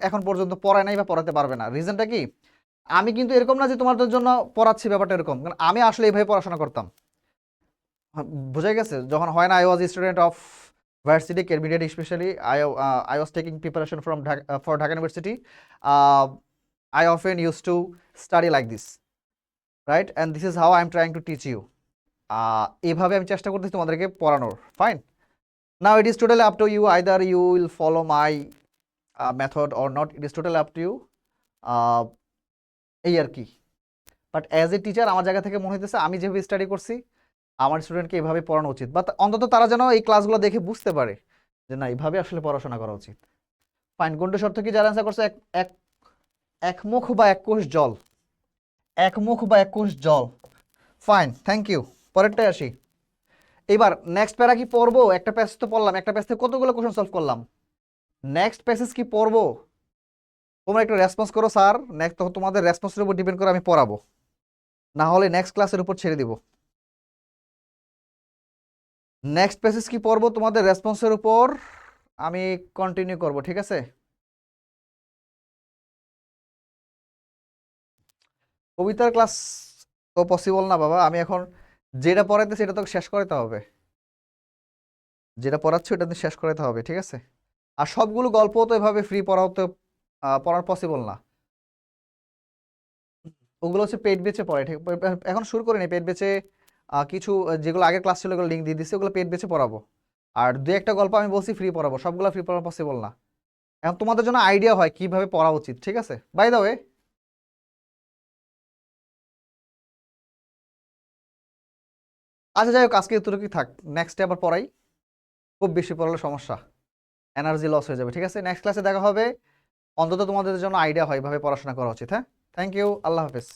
এখন পর্যন্ত পড়ায় নাই বা পড়াতে পারবে না। রিজনটা কি? আমি কিন্তু এরকম না যে তোমাদের জন্য পড়াচ্ছি, ব্যাপারটা এরকম, কারণ আমি আসলে এইভাবে পড়াশোনা করতাম। বোঝা গেছে? যখন হয় না, I was student of varsity intermediate, specially I was taking preparation from for Dhaka university. I often used to study like this, right? And this is how I'm trying to teach you. এইভাবে আমি চেষ্টা করতেছি তোমাদেরকে পড়ানোর। Fine. Now it is totally up to you. Either you will follow my method or not. It is totally up to you. এই আর কি। But as a teacher আমার জায়গা থেকে মনে হইতেছে আমি যেভাবে স্টাডি করছি আমার স্টুডেন্টকে এভাবে পড়ানো উচিত, বা অন্তত তারা যেন এই ক্লাসগুলো দেখে বুঝতে পারে যে না, এইভাবে আসলে পড়াশোনা করা উচিত। ফাইন। গন্ডু শর্ত কি যারা অ্যান্সার করছে? এক এক এক মুখ বা এক কোষ জল। এক মুখ বা এক কোষ জল। Fine, thank you. পরেরটাই আসি। এবার নেক্সট প্যারা কি পড়বো? একটা প্যাসেজ তো পড়লাম, একটা প্যাসেজ থেকে কতগুলো কোশ্চেন সলভ করলাম। নেক্সট প্যাসেজ কি পড়বো? তোমরা একটু রেসপন্স করো স্যার। নেক্সট তোমাদের রেসপন্সের উপর ডিপেন্ড করে আমি পড়াবো, না হলে নেক্সট ক্লাসের উপর ছেড়ে দিব। নেক্সট প্যাসেজ কি পড়বো তোমাদের রেসপন্সের উপর আমি কন্টিনিউ করব, ঠিক আছে? কবিতার ক্লাস তো পসিবল না বাবা। আমি এখন যেটা পড়াইতে সেটা তো শেষ করাতে হবে, যেটা পড়াচ্ছি ওটা তো শেষ করাতে হবে, ঠিক আছে? আর সবগুলো গল্প তো এভাবে ফ্রি পড়াও তো পড়ার পসিবল না। ওগুলো হচ্ছে পেড বেচে পড়ে, ঠিক? এখন শুরু করিনি পেড বেচে। কিছু যেগুলো আগের ক্লাস ছিল ওগুলো লিঙ্ক দিয়ে দিচ্ছি, ওগুলো পেড বেচে পড়াবো। আর দু একটা গল্প আমি বলছি ফ্রি পড়াবো, সবগুলো ফ্রি পড়া পসিবল না। এখন তোমাদের জন্য আইডিয়া হয় কিভাবে পড়া উচিত, ঠিক আছে? বাই দ্য ওয়ে, আচ্ছা যাই হোক, আজকে এতটুকুই থাক। নেক্সট ডে আবার পড়াই। খুব বেশি পড়ালে সমস্যা, এনার্জি লস হয়ে যাবে, ঠিক আছে? নেক্সট ক্লাসে দেখা হবে। অন্তত তোমাদের জন্য আইডিয়া হয় এভাবে পড়াশোনা করা উচিত। হ্যাঁ, থ্যাংক ইউ, আল্লাহ হাফেজ।